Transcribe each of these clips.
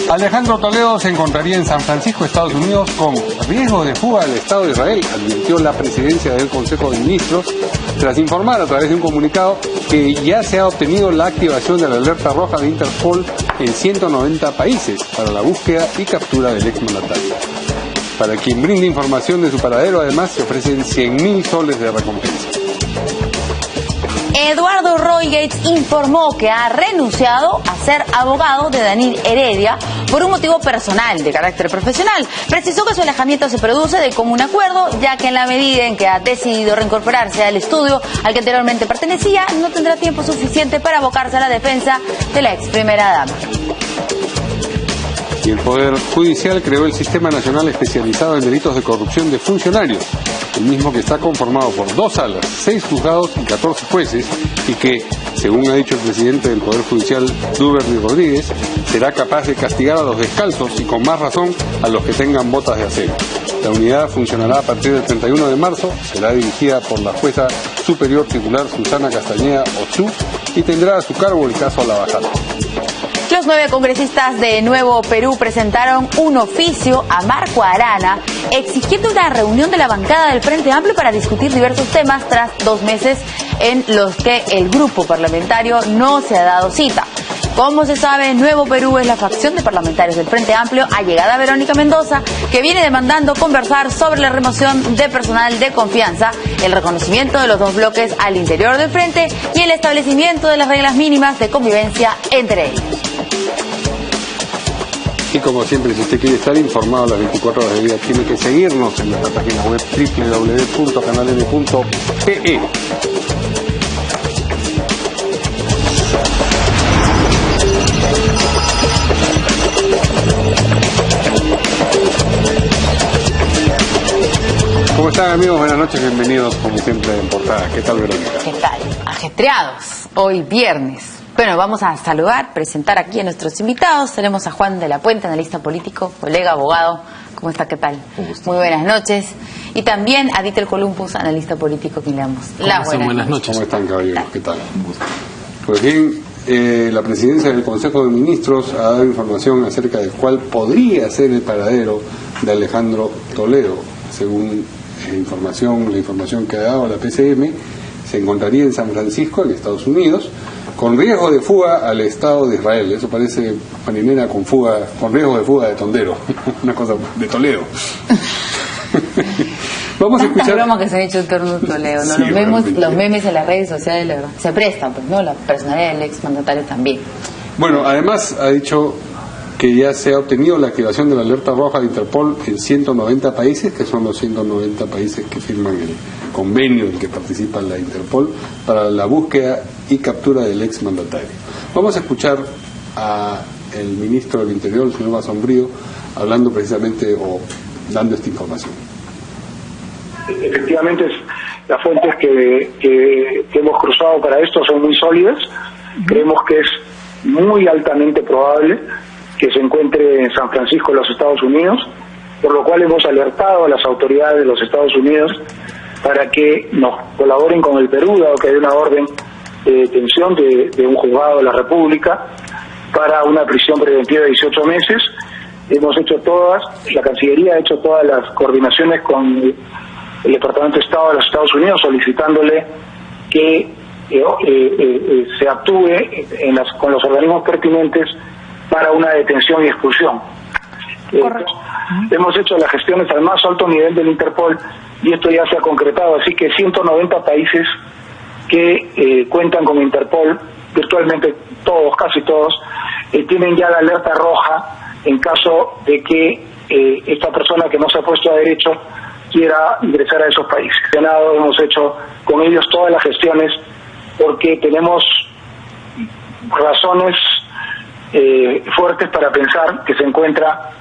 Alejandro Toledo se encontraría en San Francisco, Estados Unidos, con riesgo de fuga al Estado de Israel, advirtió la presidencia del Consejo de Ministros, tras informar a través de un comunicado que ya se ha obtenido la activación de la alerta roja de Interpol en 190 países para la búsqueda y captura del exmandatario. Para quien brinde información de su paradero, además, se ofrecen 100.000 soles de recompensa. Eduardo Roy Gates informó que ha renunciado a ser abogado de Danil Heredia por un motivo personal de carácter profesional. Precisó que su alejamiento se produce de común acuerdo, ya que en la medida en que ha decidido reincorporarse al estudio al que anteriormente pertenecía, no tendrá tiempo suficiente para abocarse a la defensa de la ex primera dama. Y el Poder Judicial creó el Sistema Nacional Especializado en Delitos de Corrupción de Funcionarios, el mismo que está conformado por 2 salas, 6 juzgados y 14 jueces, y que, según ha dicho el presidente del Poder Judicial, Duberly Rodríguez, será capaz de castigar a los descalzos y con más razón a los que tengan botas de acero. La unidad funcionará a partir del 31 de marzo, será dirigida por la jueza superior titular Susana Castañeda Otzú y tendrá a su cargo el caso Lavajata. Los 9 congresistas de Nuevo Perú presentaron un oficio a Marco Arana exigiendo una reunión de la bancada del Frente Amplio para discutir diversos temas tras 2 meses en los que el grupo parlamentario no se ha dado cita. Como se sabe, Nuevo Perú es la facción de parlamentarios del Frente Amplio allegada a Verónica Mendoza, que viene demandando conversar sobre la remoción de personal de confianza, el reconocimiento de los 2 bloques al interior del Frente y el establecimiento de las reglas mínimas de convivencia entre ellos. Y como siempre, si usted quiere estar informado las 24 horas del día, tiene que seguirnos en nuestra página web www.canaln.pe. ¿Cómo están, amigos? Buenas noches, bienvenidos como siempre en Portada. ¿Qué tal, Verónica? ¿Qué tal? Ajetreados, hoy viernes. Bueno, vamos a saludar, presentar aquí a nuestros invitados. Tenemos a Juan de la Puente, analista político, colega, abogado. ¿Cómo está? ¿Qué tal? Muy buenas noches. Y también a Dieter Columpus, analista político, que le damos la buenas noches. ¿Cómo están, caballeros? ¿Qué tal? Pues bien, la presidencia del Consejo de Ministros ha dado información acerca de cuál podría ser el paradero de Alejandro Toledo. Según la información que ha dado la PCM, se encontraría en San Francisco, en Estados Unidos, con riesgo de fuga al Estado de Israel. Eso parece marinera con riesgo de fuga de tondero, una cosa de Toledo. Vamos a escuchar. Broma que se han hecho en torno a Toledo, ¿no? Sí, los memes en las redes sociales, la verdad, se prestan, pues, ¿no? La personalidad del exmandatario también. Bueno, además ha dicho que ya se ha obtenido la activación de la alerta roja de Interpol en 190 países, que son los 190 países que firman el convenio en que participa la Interpol para la búsqueda y captura del exmandatario. Vamos a escuchar al ministro del Interior, el señor Basombrío, hablando precisamente o dando esta información. Efectivamente, las fuentes que hemos cruzado para esto son muy sólidas. Creemos que es muy altamente probable que se encuentre en San Francisco, en los Estados Unidos, por lo cual hemos alertado a las autoridades de los Estados Unidos para que nos colaboren con el Perú, dado que hay una orden de detención de un juzgado de la República para una prisión preventiva de 18 meses. Hemos hecho la Cancillería ha hecho todas las coordinaciones con el Departamento de Estado de los Estados Unidos, solicitándole que se actúe con los organismos pertinentes para una detención y expulsión. Hemos hecho las gestiones al más alto nivel del Interpol y esto ya se ha concretado, así que 190 países que cuentan con Interpol, virtualmente todos, casi todos, tienen ya la alerta roja en caso de que esta persona que no se ha puesto a derecho quiera ingresar a esos países. Hemos hecho con ellos todas las gestiones porque tenemos razones fuertes para pensar que se encuentra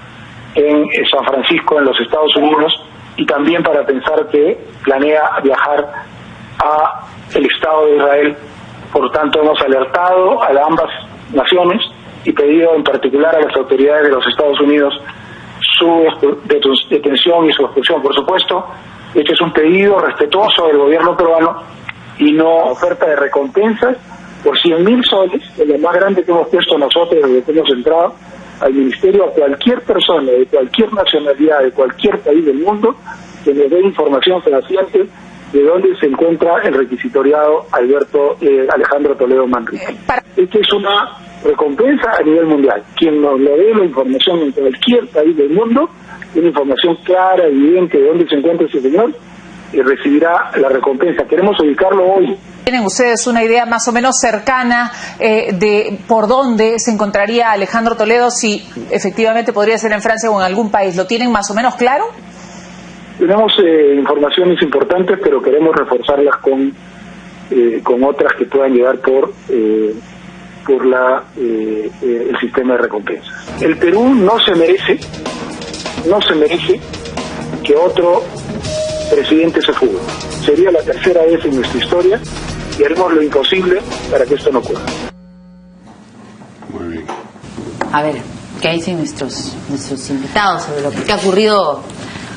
en San Francisco, en los Estados Unidos, y también para pensar que planea viajar a el Estado de Israel. Por tanto, hemos alertado a ambas naciones y pedido en particular a las autoridades de los Estados Unidos su detención y su expulsión. Por supuesto, este es un pedido respetuoso del gobierno peruano y no oferta de recompensas por 100.000 soles, es lo más grande que hemos puesto nosotros desde que hemos entrado, al Ministerio a cualquier persona de cualquier nacionalidad, de cualquier país del mundo, que nos dé información fehaciente de dónde se encuentra el requisitoriado Alejandro Toledo Manrique. Esta es una recompensa a nivel mundial. Quien nos le dé la información en cualquier país del mundo, una información clara, evidente de dónde se encuentra ese señor, recibirá la recompensa. Queremos ubicarlo hoy. ¿Tienen ustedes una idea más o menos cercana de por dónde se encontraría Alejandro Toledo, si efectivamente podría ser en Francia o en algún país? ¿Lo tienen más o menos claro? Tenemos informaciones importantes, pero queremos reforzarlas con otras que puedan llegar por el sistema de recompensas. El Perú no se merece que otro presidente se fugue. Sería la tercera vez en nuestra historia y haremos lo imposible para que esto no ocurra. Muy bien. A ver, ¿qué dicen nuestros invitados sobre lo que ha ocurrido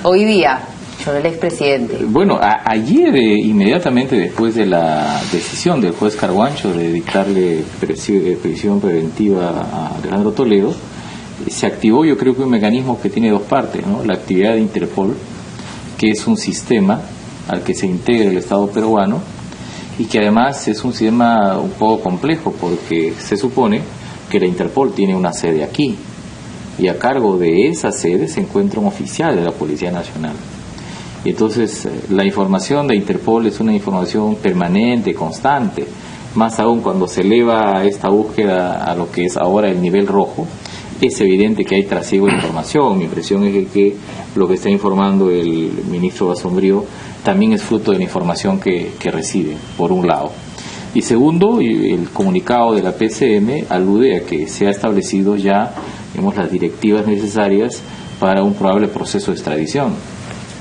hoy día sobre el expresidente? Bueno, ayer, inmediatamente después de la decisión del juez Carguancho de dictarle prisión preventiva a Alejandro Toledo, se activó, yo creo que un mecanismo que tiene dos partes, ¿no? La actividad de Interpol, que es un sistema al que se integra el Estado peruano y que además es un sistema un poco complejo porque se supone que la Interpol tiene una sede aquí y a cargo de esa sede se encuentra un oficial de la Policía Nacional. Y entonces la información de Interpol es una información permanente, constante, más aún cuando se eleva esta búsqueda a lo que es ahora el nivel rojo. Es evidente que hay trasiego de información. Mi impresión es que lo que está informando el ministro Basombrío también es fruto de la información que recibe, por un lado. Y segundo, el comunicado de la PCM alude a que se ha establecido ya, digamos, las directivas necesarias para un probable proceso de extradición,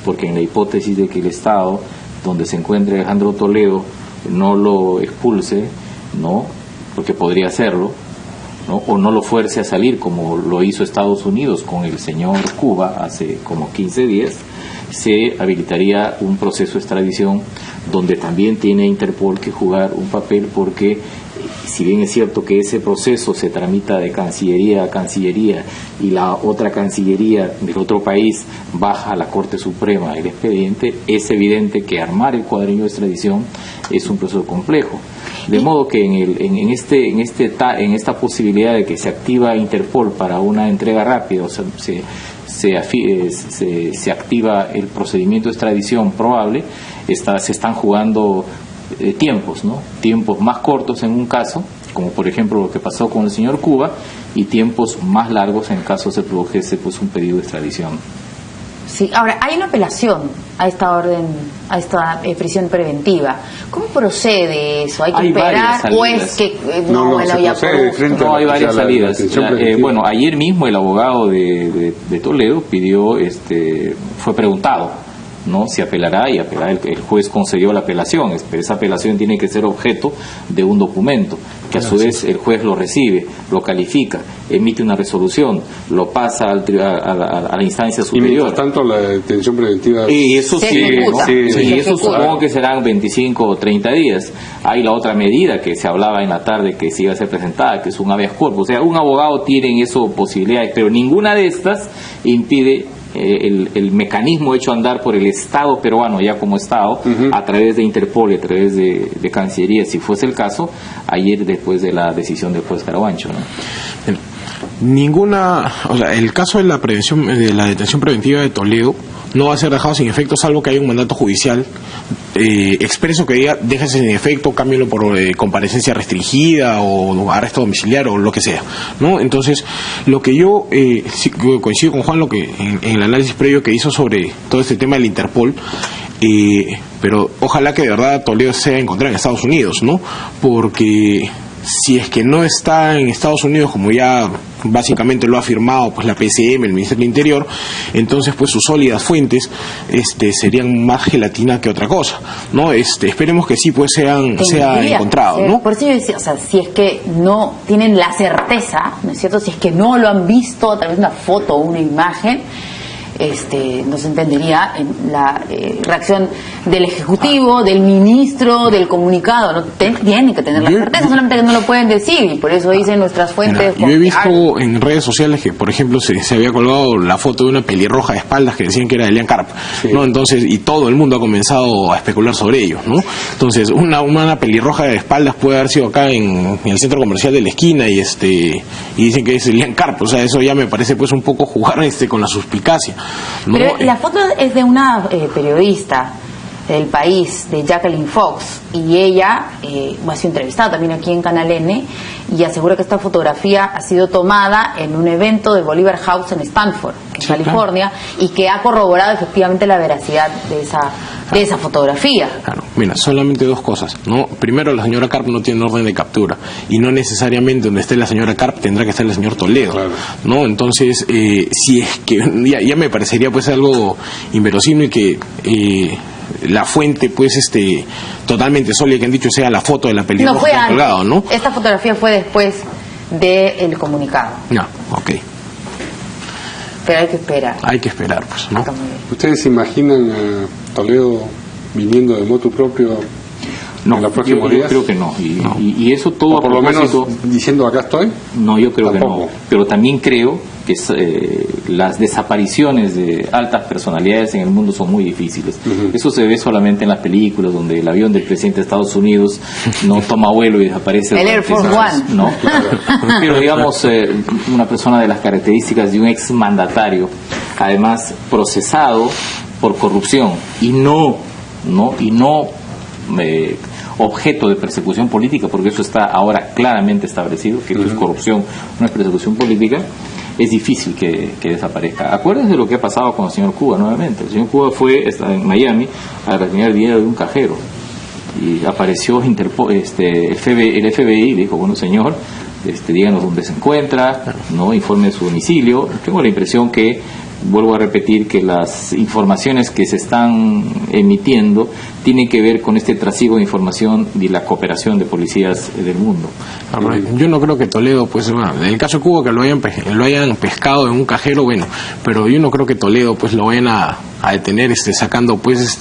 porque en la hipótesis de que el Estado donde se encuentre Alejandro Toledo no lo expulse, no, porque podría hacerlo, ¿no? O no lo fuerce a salir como lo hizo Estados Unidos con el señor Cuba hace como 15 días, se habilitaría un proceso de extradición donde también tiene Interpol que jugar un papel, porque si bien es cierto que ese proceso se tramita de cancillería a cancillería y la otra cancillería del otro país baja a la Corte Suprema el expediente, es evidente que armar el cuadrillo de extradición es un proceso complejo. De modo que en esta posibilidad de que se activa Interpol para una entrega rápida, o sea, se activa el procedimiento de extradición probable, se están jugando tiempos, ¿no? Tiempos más cortos en un caso, como por ejemplo lo que pasó con el señor Cuba, y tiempos más largos en caso se produjese un pedido de extradición. Sí, ahora, hay una apelación a esta orden, a esta prisión preventiva. ¿Cómo procede eso? ¿Hay que esperar o es que no hay varias salidas? Bueno, ayer mismo el abogado de Toledo pidió, fue preguntado, ¿no?, si apelará, y apelará. El juez concedió la apelación, pero esa apelación tiene que ser objeto de un documento que a su vez el juez lo recibe, lo califica, emite una resolución, lo pasa a la instancia superior. Y mientras tanto la detención preventiva y eso y eso supongo que serán 25 o 30 días. Hay la otra medida que se hablaba en la tarde que se iba a ser presentada, que es un habeas corpus. O sea, un abogado tiene en eso posibilidades, pero ninguna de estas impide el mecanismo hecho andar por el Estado peruano ya como Estado, a través de Interpol, a través de Cancillería, si fuese el caso, ayer después de la decisión del juez Carabancho, ¿no? El caso de la detención preventiva de Toledo no va a ser dejado sin efecto, salvo que haya un mandato judicial expreso que diga déjese sin efecto, cámbialo por comparecencia restringida o arresto domiciliario o lo que sea, ¿no? Entonces, lo que yo sí, coincido con Juan, lo que en el análisis previo que hizo sobre todo este tema del Interpol, pero ojalá que de verdad Toledo sea encontrado en Estados Unidos, ¿no? Porque si es que no está en Estados Unidos, como ya básicamente lo ha afirmado pues la PCM, el Ministerio del Interior, entonces pues sus sólidas fuentes serían más gelatina que otra cosa, ¿no? Esperemos que sí pues sea encontrado, ¿no? Por eso yo decía, o sea, si es que no tienen la certeza, ¿no es cierto? Si es que no lo han visto a través de una foto o una imagen, no se entendería en la reacción del Ejecutivo, del Ministro, del comunicado. No tienen que tener la certeza, solamente que no lo pueden decir, y por eso dicen nuestras fuentes. Yo he visto en redes sociales que, por ejemplo, se había colgado la foto de una pelirroja de espaldas que decían que era de Elian Karp, ¿no? Entonces, y todo el mundo ha comenzado a especular sobre ello, ¿no? Entonces, una pelirroja de espaldas puede haber sido acá en el centro comercial de la esquina y dicen que es Elian Karp. O sea, eso ya me parece pues un poco jugar con la suspicacia, ¿no? Pero la foto es de una periodista del País, de Jacqueline Fox, y ella ha sido entrevistada también aquí en Canal N y asegura que esta fotografía ha sido tomada en un evento de Bolivar House en Stanford, en California, y que ha corroborado efectivamente la veracidad de esa fotografía. Claro, mira, solamente dos cosas, ¿no? Primero, la señora Karp no tiene orden de captura y no necesariamente donde esté la señora Karp tendrá que estar el señor Toledo, ¿no? Entonces, si es que ya me parecería pues algo inverosímil que la fuente pues totalmente sólida que han dicho sea la foto de la pelirroja no fue antes, colgado, ¿no? Esta fotografía fue después del comunicado. No, ok. Pero hay que esperar. Hay que esperar, pues, ¿no? ¿Ustedes se imaginan a Toledo viniendo de motu propio en los próximos días? Yo creo que no. Y eso todo o por lo menos diciendo acá estoy. No, yo creo tampoco. que no. Pero también creo que las desapariciones de altas personalidades en el mundo son muy difíciles. Eso se ve solamente en las películas donde el avión del presidente de Estados Unidos no toma vuelo y desaparece. El Air Force One. ¿No? Pero digamos, una persona de las características de un exmandatario, además procesado por corrupción y no objeto de persecución política, porque eso está ahora claramente establecido, que eso es corrupción, no es persecución política, es difícil que desaparezca. Acuérdense de lo que ha pasado con el señor Cuba nuevamente. El señor Cuba fue en Miami a retirar dinero de un cajero y apareció el FBI y le dijo, bueno señor, díganos dónde se encuentra, no informe de su domicilio. Tengo la impresión que, vuelvo a repetir, que las informaciones que se están emitiendo tienen que ver con este trasiego de información y la cooperación de policías del mundo. Yo no creo que Toledo, pues, bueno, en el caso de Cuba que lo hayan pescado en un cajero, bueno, pero yo no creo que Toledo pues lo vayan a detener sacando pues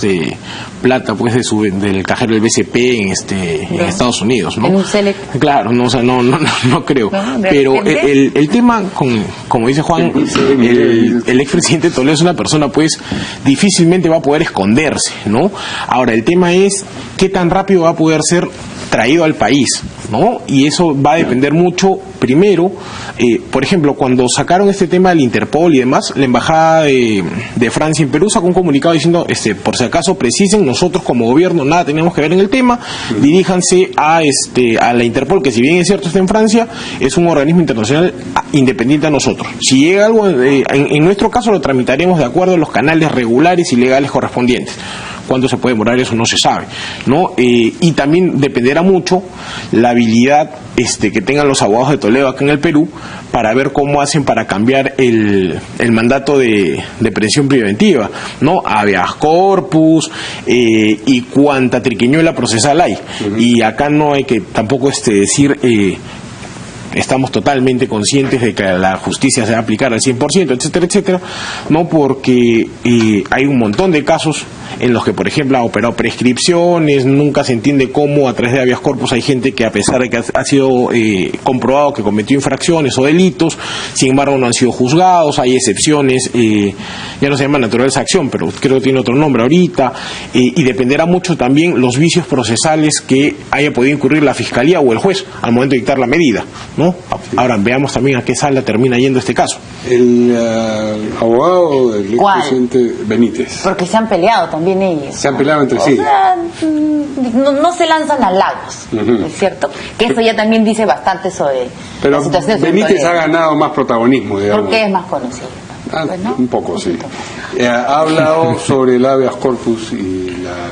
plata pues del cajero del BCP en Estados Unidos, ¿no? En un select. Claro, no, o sea, no creo. Pero el tema como dice Juan, el expresidente Toledo es una persona pues difícilmente va a poder esconderse, ¿no? Ahora el tema es qué tan rápido va a poder ser traído al país, ¿no? Y eso va a depender mucho, primero, por ejemplo, cuando sacaron este tema del Interpol y demás, la embajada de Francia en Perú sacó un comunicado diciendo, por si acaso precisen, nosotros como gobierno nada tenemos que ver en el tema, diríjanse a la Interpol, que si bien es cierto está en Francia, es un organismo internacional independiente a nosotros. Si llega algo, en nuestro caso lo tramitaremos de acuerdo a los canales regulares y legales correspondientes. ¿Cuánto se puede demorar? Eso no se sabe, ¿no? Y también dependerá mucho la habilidad que tengan los abogados de Toledo acá en el Perú para ver cómo hacen para cambiar el mandato de prisión preventiva, ¿no? Habeas corpus y cuánta triquiñuela procesal hay. Y acá no hay que tampoco decir... estamos totalmente conscientes de que la justicia se va a aplicar al 100%, etcétera, etcétera, no, porque hay un montón de casos en los que, por ejemplo, ha operado prescripciones, nunca se entiende cómo a través de habeas corpus hay gente que, a pesar de que ha sido comprobado que cometió infracciones o delitos, sin embargo no han sido juzgados, hay excepciones, ya no se llama naturaleza de acción, pero creo que tiene otro nombre ahorita, y dependerá mucho también los vicios procesales que haya podido incurrir la Fiscalía o el juez al momento de dictar la medida, ¿no? Ahora veamos también a qué sala termina yendo este caso. El abogado del expresidente Benítez. Porque se han peleado también ellos. Se han peleado entre sí. O sea, no se lanzan halagos, ¿es cierto? Que eso ya también dice bastante sobre la situación. Pero Benítez ha ganado más protagonismo, digamos. Porque es más conocido. Pues, ¿no? Un poco, sí. Ha hablado sobre el habeas corpus y la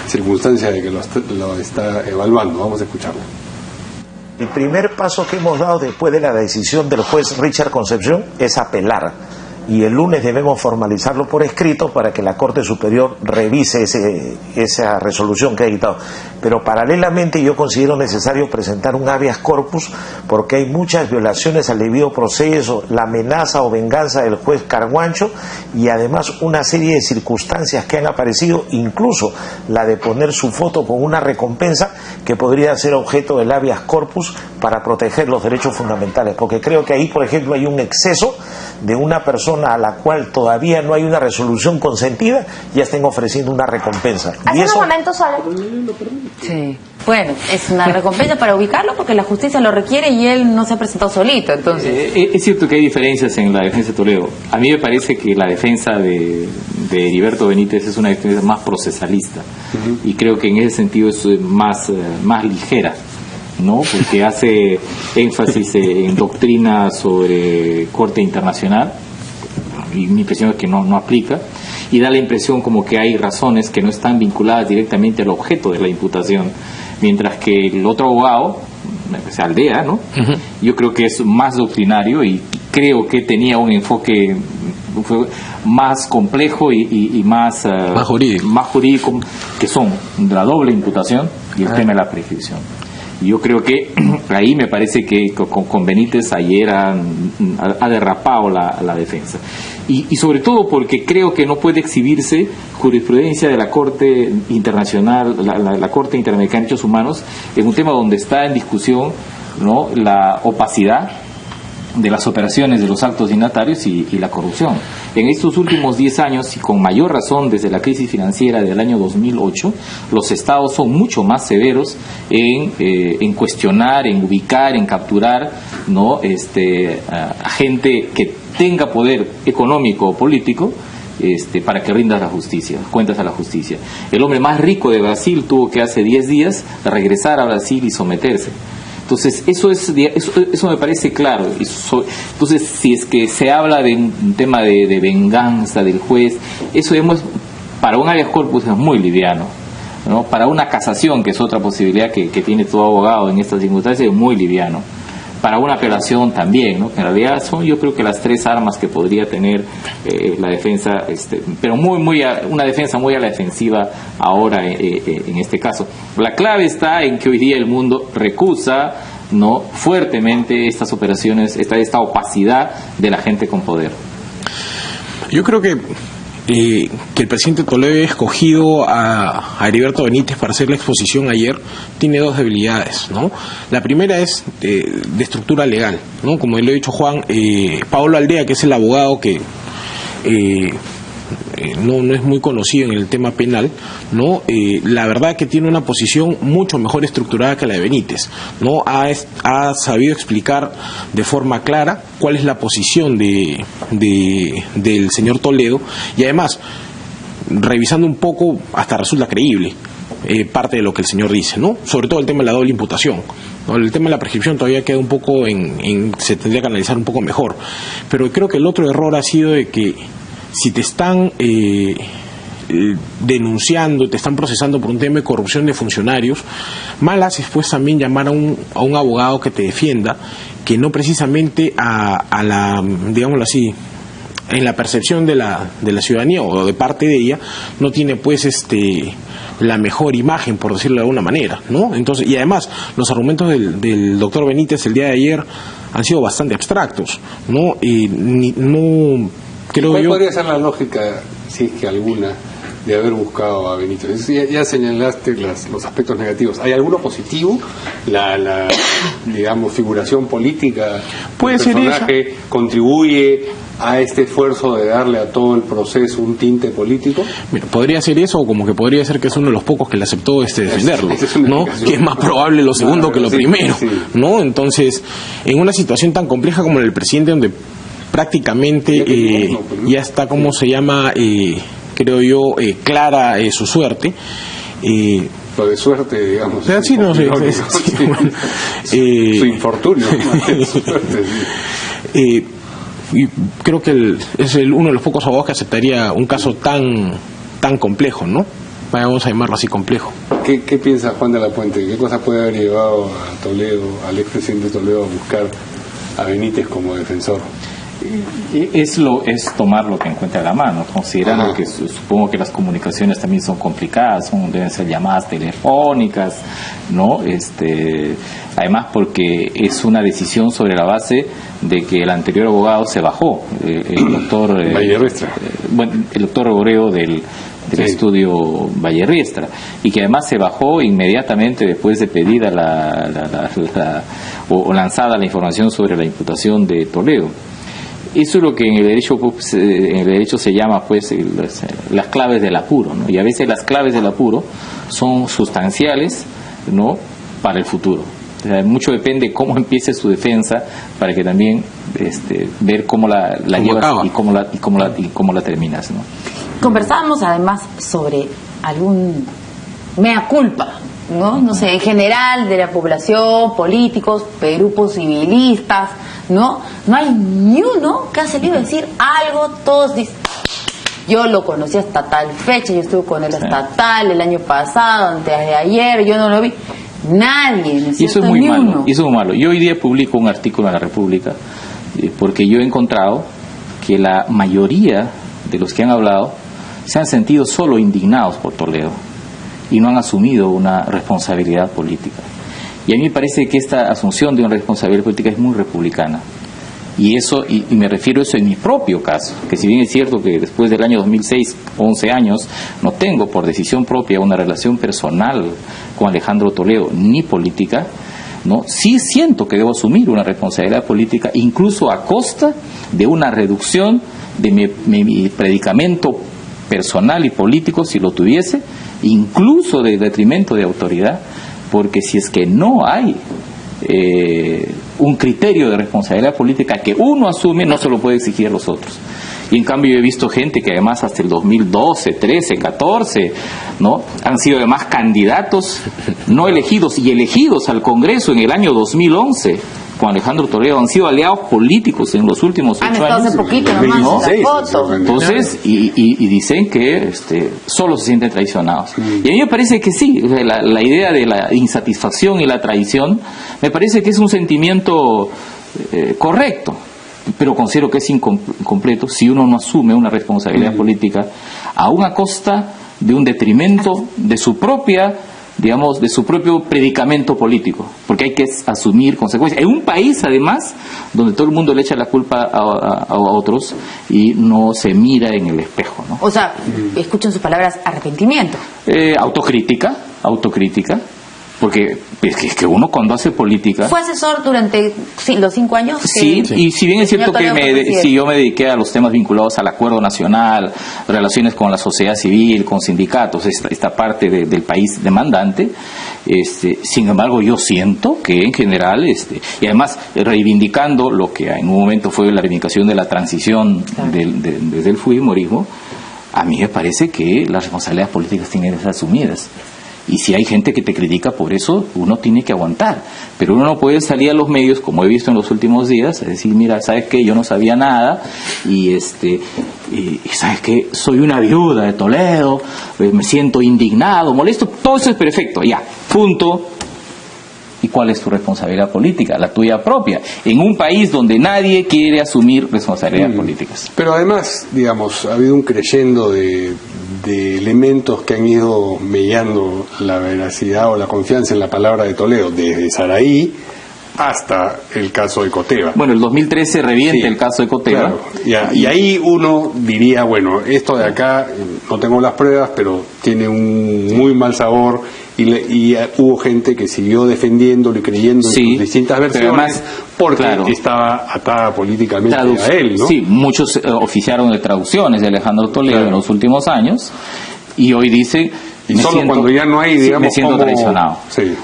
circunstancia de que lo está evaluando. Vamos a escucharlo. El primer paso que hemos dado después de la decisión del juez Richard Concepción es apelar y el lunes debemos formalizarlo por escrito para que la Corte Superior revise esa resolución que ha dictado. Pero paralelamente yo considero necesario presentar un habeas corpus porque hay muchas violaciones al debido proceso, la amenaza o venganza del juez Carguancho y además una serie de circunstancias que han aparecido, incluso la de poner su foto con una recompensa que podría ser objeto del habeas corpus para proteger los derechos fundamentales, porque creo que ahí, por ejemplo, hay un exceso de una persona a la cual todavía no hay una resolución consentida, ya estén ofreciendo una recompensa. Hace unos momentos sí. Bueno, es una recompensa para ubicarlo porque la justicia lo requiere y él no se ha presentado solito, entonces. Es cierto que hay diferencias en la defensa de Toledo. A mí me parece que la defensa de Heriberto Benítez es una defensa más procesalista y creo que en ese sentido es más ligera, ¿no? Porque hace énfasis en doctrina sobre corte internacional y mi impresión es que no aplica y da la impresión como que hay razones que no están vinculadas directamente al objeto de la imputación, mientras que el otro abogado, o sea, Aldea, ¿no? Yo creo que es más doctrinario y creo que tenía un enfoque más complejo y más jurídico, que son la doble imputación y el tema de la prescripción. Yo creo que ahí me parece que con Benítez ayer ha derrapado la defensa. Y sobre todo porque creo que no puede exhibirse jurisprudencia de la Corte Internacional, la Corte Interamericana de Derechos Humanos, en un tema donde está en discusión, ¿no?, la opacidad de las operaciones de los actos dignatarios y la corrupción. En estos últimos 10 años, y con mayor razón desde la crisis financiera del año 2008, los estados son mucho más severos en cuestionar, en ubicar, en capturar, ¿no?, a gente que tenga poder económico o político, para que rinda cuentas a la justicia. El hombre más rico de Brasil tuvo que hace 10 días regresar a Brasil y someterse. Entonces, eso me parece claro. Entonces, si es que se habla de un tema de venganza del juez, eso para un habeas corpus es muy liviano, ¿no? Para una casación, que es otra posibilidad que tiene todo abogado en estas circunstancias, es muy liviano. Para una apelación también, ¿no? En realidad son, yo creo que las tres armas que podría tener la defensa, pero una defensa muy a la defensiva ahora en este caso. La clave está en que hoy día el mundo recusa, ¿no?, fuertemente estas operaciones, esta opacidad de la gente con poder. Yo creo que el presidente Toledo haya escogido a Heriberto Benítez para hacer la exposición ayer tiene dos debilidades, ¿no? La primera es de estructura legal, ¿no? Como le he dicho Juan, Paolo Aldea, que es el abogado que no es muy conocido en el tema penal, ¿no? La verdad que tiene una posición mucho mejor estructurada que la de Benítez, ¿no? Ha sabido explicar de forma clara cuál es la posición del señor Toledo y además, revisando un poco, hasta resulta creíble parte de lo que el señor dice, ¿no? Sobre todo el tema de la doble imputación, ¿no? El tema de la prescripción todavía queda un poco se tendría que analizar un poco mejor, pero creo que el otro error ha sido de que si te están denunciando, te están procesando por un tema de corrupción de funcionarios, mal haces pues también llamar a un abogado que te defienda, que no precisamente a la, digámoslo así, en la percepción de la ciudadanía o de parte de ella, no tiene pues la mejor imagen, por decirlo de alguna manera, ¿no? Entonces, y además los argumentos del doctor Benítez el día de ayer han sido bastante abstractos, ¿no? ¿Cuál podría ser la lógica, si es que alguna, de haber buscado a Benítez? Ya señalaste los aspectos negativos. ¿Hay alguno positivo? La digamos, figuración política del personaje contribuye a este esfuerzo de darle a todo el proceso un tinte político. Mira, podría ser eso, o como que podría ser que es uno de los pocos que le aceptó defenderlo, ¿no? Que es más probable lo segundo que lo primero, ¿no? Entonces, en una situación tan compleja como la del presidente, donde prácticamente ya está, como se llama, creo yo, clara su suerte. Lo de suerte, digamos. Sí, no sé. Su infortunio. Y creo que es uno de los pocos abogados que aceptaría un caso tan complejo, ¿no? Vamos a llamarlo así, complejo. ¿Qué piensa Juan de la Puente? ¿Qué cosa puede haber llevado a Toledo, al expresidente Toledo, a buscar a Benítez como defensor? Es tomar lo que encuentra a la mano, considerando que supongo que las comunicaciones también son complicadas, deben ser llamadas telefónicas, ¿no? Además porque es una decisión sobre la base de que el anterior abogado se bajó, el doctor el doctor Obreo del estudio Vallerriestra, y que además se bajó inmediatamente después de pedida o lanzada la información sobre la imputación de Toledo. Eso es lo que en el derecho se llama las claves del apuro, ¿no? Y a veces las claves del apuro son sustanciales, ¿no?, para el futuro. O sea, mucho depende cómo empiece su defensa para que también ver cómo la llevas y cómo la terminas, ¿no? Conversábamos además sobre algún mea culpa, ¿no? No sé, en general de la población, políticos, Perú posibilistas, ¿no? No hay ni uno que ha salido a decir algo. Todos dicen, yo lo conocí hasta tal fecha, yo estuve con él hasta tal, el año pasado, antes de ayer, yo no lo vi. Nadie, ¿no es cierto? Y eso es muy malo, y eso es muy malo. Yo hoy día publico un artículo en La República porque yo he encontrado que la mayoría de los que han hablado se han sentido solo indignados por Toledo y no han asumido una responsabilidad política. Y a mí me parece que esta asunción de una responsabilidad política es muy republicana. Y eso, y me refiero a eso en mi propio caso, que si bien es cierto que después del año 2006, 11 años, no tengo por decisión propia una relación personal con Alejandro Toledo, ni política, ¿no? Sí siento que debo asumir una responsabilidad política, incluso a costa de una reducción de mi predicamento personal y político, si lo tuviese, incluso de detrimento de autoridad, porque si es que no hay un criterio de responsabilidad política que uno asume, no se lo puede exigir a los otros. Y en cambio yo he visto gente que además hasta el 2012, 13, 14, ¿no?, han sido además candidatos no elegidos y elegidos al Congreso en el año 2011 con Alejandro Toledo, han sido aliados políticos en los últimos 8 años. Hace poquito nomás, la foto. Entonces, y dicen que solo se sienten traicionados. Y a mí me parece que sí, la idea de la insatisfacción y la traición, me parece que es un sentimiento correcto, pero considero que es incompleto si uno no asume una responsabilidad política, aún a costa de un detrimento de su propia, digamos, de su propio predicamento político, porque hay que asumir consecuencias. En un país, además, donde todo el mundo le echa la culpa a otros y no se mira en el espejo, ¿no? O sea, escuchen sus palabras, arrepentimiento. Autocrítica, porque es que uno cuando hace política... ¿Fue asesor durante los 5 años? Sí, y si bien es cierto que yo me dediqué a los temas vinculados al acuerdo nacional, relaciones con la sociedad civil, con sindicatos, esta parte del país demandante, sin embargo yo siento que en general, y además reivindicando lo que en un momento fue la reivindicación de la transición desde el fujimorismo, a mí me parece que las responsabilidades políticas tienen que ser asumidas. Y si hay gente que te critica por eso, uno tiene que aguantar. Pero uno no puede salir a los medios, como he visto en los últimos días, a decir, mira, ¿sabes qué? Yo no sabía nada y ¿sabes qué? Soy una viuda de Toledo, me siento indignado, molesto, todo eso es perfecto, ya, punto. ¿Y cuál es tu responsabilidad política? La tuya propia, en un país donde nadie quiere asumir responsabilidades políticas. Pero además, digamos, ha habido un creyendo de elementos que han ido mellando la veracidad o la confianza en la palabra de Toledo, desde Saraí hasta el caso de Coteva. Bueno, el 2013 reviente el caso de Coteva. Claro, y ahí uno diría, bueno, esto de acá, no tengo las pruebas, pero tiene un muy mal sabor, y hubo gente que siguió defendiéndolo y creyendo en sus distintas versiones, además, porque estaba atada políticamente a él, ¿no? Sí, muchos oficiaron de traducciones de Alejandro Toledo en los últimos años, y hoy dicen... Y solo cuando ya no hay, digamos, me siento traicionado.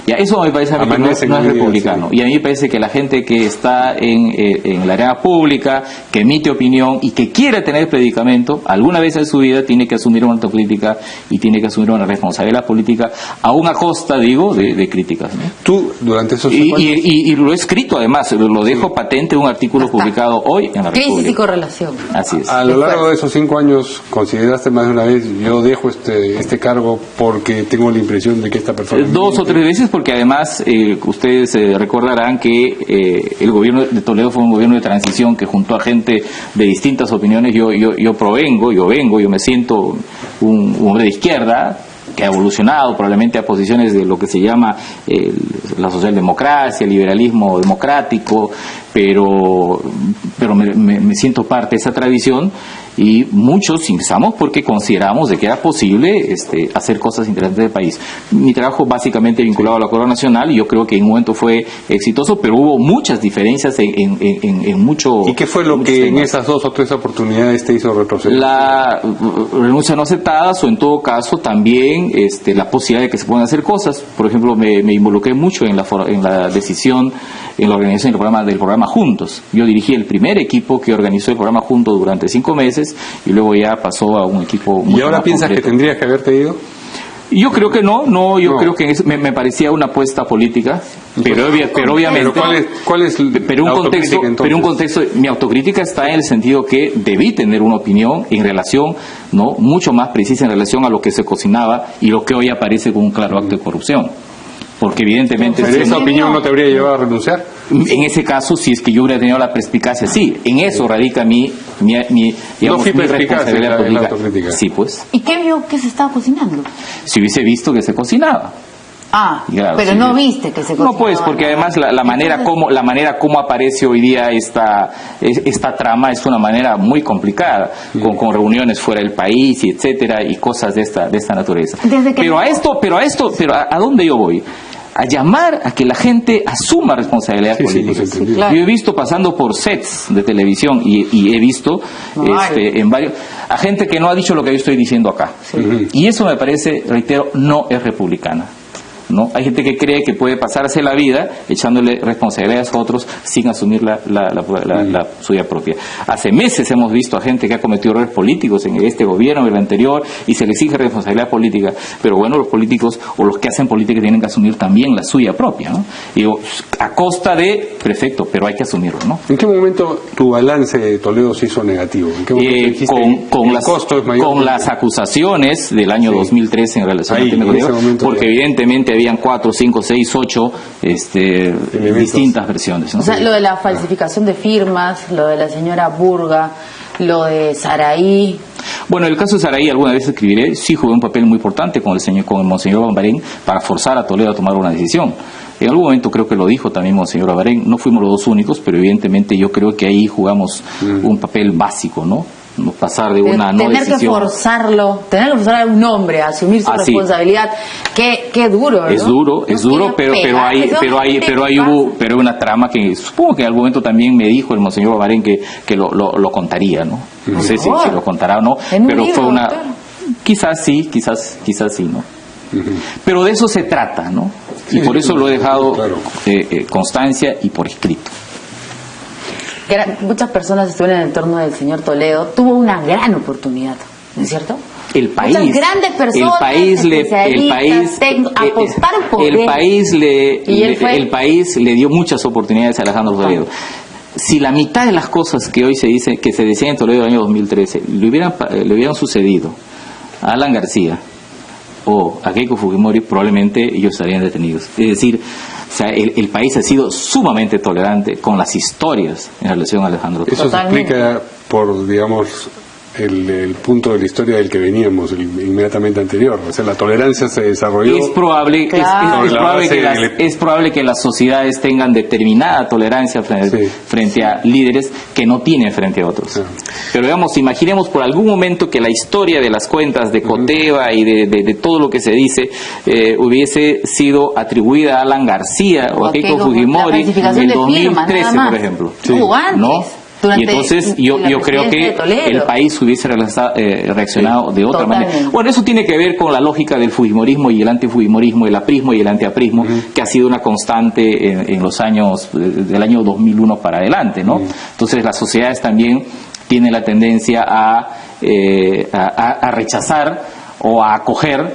Ya, eso me parece a mí que no es republicano. Y a mí me parece que la gente que está en la arena pública, que emite opinión y que quiere tener predicamento, alguna vez en su vida tiene que asumir una autocrítica y tiene que asumir una responsabilidad política, aún a costa, digo, de críticas, ¿no? Tú, durante esos y lo he escrito, además, lo dejo patente en un artículo publicado hoy en La República. Crisis y correlación. Así es. A lo largo de esos 5 años, consideraste más de una vez, yo dejo este cargo porque tengo la impresión de que esta persona... 2 o 3 veces, porque además ustedes recordarán que el gobierno de Toledo fue un gobierno de transición que juntó a gente de distintas opiniones. Yo me siento un hombre de izquierda que ha evolucionado probablemente a posiciones de lo que se llama la socialdemocracia, el liberalismo democrático, pero me siento parte de esa tradición, y muchos ingresamos porque consideramos de que era posible hacer cosas interesantes del país. Mi trabajo básicamente vinculado al Acuerdo Nacional, y yo creo que en un momento fue exitoso, pero hubo muchas diferencias en mucho... ¿Y qué fue lo que en esas 2 o 3 oportunidades te hizo retroceder? La renuncia no aceptada, o en todo caso también la posibilidad de que se puedan hacer cosas. Por ejemplo, me involucré mucho en la decisión, en la organización del programa Juntos. Yo dirigí el primer equipo que organizó el programa Juntos durante 5 meses, y luego ya pasó a un equipo mucho ¿Y ahora más piensas completo. que tendrías que haberte ido? Yo creo que no, creo que me parecía una apuesta política, pero obviamente... ¿Pero un contexto, mi autocrítica está en el sentido que debí tener una opinión en relación, mucho más precisa en relación a lo que se cocinaba y lo que hoy aparece como un claro acto de corrupción. Porque evidentemente... ¿Pero esa opinión no te habría llevado a renunciar? En ese caso, si es que yo hubiera tenido la perspicacia, sí. En eso radica mi responsabilidad política. Sí, pues. ¿Y qué vio que se estaba cocinando? Si hubiese visto que se cocinaba. Claro, pero no viste que se cocinaba. No, pues, porque además la manera como aparece hoy día esta trama es una manera muy complicada, con reuniones fuera del país, y etcétera, y cosas de esta naturaleza. Pero ¿a dónde yo voy? A llamar a que la gente asuma responsabilidad política. Claro. Yo he visto pasando por sets de televisión y he visto en varios a gente que no ha dicho lo que yo estoy diciendo acá. Y eso me parece, reitero, no es republicana. ¿No? Hay gente que cree que puede pasarse la vida echándole responsabilidades a otros sin asumir la suya propia. Hace meses hemos visto a gente que ha cometido errores políticos en este gobierno, en el anterior, y se le exige responsabilidad política, pero bueno, los políticos o los que hacen política tienen que asumir también la suya propia, ¿no? Digo, a costa de, perfecto, pero hay que asumirlo, ¿no? ¿En qué momento tu balance de Toledo se hizo negativo? ¿En qué momento dijiste, con las acusaciones del año 2013 en relación al tema de Toledo, porque evidentemente habían 4, 5, 6, 8 distintas versiones, ¿no? O sea, lo de la falsificación de firmas, lo de la señora Burga, lo de Saraí. Bueno, el caso de Saraí, alguna vez escribiré, sí jugué un papel muy importante con el monseñor Bambarén para forzar a Toledo a tomar una decisión. En algún momento creo que lo dijo también monseñor Bambarén, no fuimos los 2 únicos, pero evidentemente yo creo que ahí jugamos un papel básico, ¿no? Pasar de una no decisión. Tener que forzar a un hombre a asumir su responsabilidad, qué duro, ¿no? Es duro, pero hay una trama que supongo que en algún momento también me dijo el monseñor Bambarén que lo contaría, ¿no? No sé si lo contará o no, pero fue una... Quizás sí, ¿no? Pero de eso se trata, ¿no? Y por eso lo he dejado constancia y por escrito. Muchas personas estuvieron en el entorno del señor Toledo. Tuvo una gran oportunidad, ¿no es cierto? El país, muchas grandes personas, apostaron por él. El país le dio muchas oportunidades a Alejandro Toledo. Si la mitad de las cosas que hoy se dicen, que se decían en Toledo en el año 2013, le hubieran sucedido a Alan García o a Keiko Fujimori, probablemente ellos estarían detenidos. Es decir, o sea, el país ha sido sumamente tolerante con las historias en relación a Alejandro Toledo. Eso se explica por, digamos, el punto de la historia del que veníamos, el inmediatamente anterior. O sea, la tolerancia se desarrolló. Es probable que las sociedades tengan determinada tolerancia frente a líderes que no tienen frente a otros. Pero digamos, imaginemos por algún momento que la historia de las cuentas de Coteva y de todo lo que se dice hubiese sido atribuida a Alan García o a Keiko Fujimori en el 2013, por ejemplo. ¿No? Y entonces yo creo que el país hubiese reaccionado de otra manera. Bueno, eso tiene que ver con la lógica del fujimorismo y el antifujimorismo, el aprismo y el antiaprismo, que ha sido una constante en los años, del año 2001 para adelante, ¿no? Entonces las sociedades también tienen la tendencia a rechazar o a acoger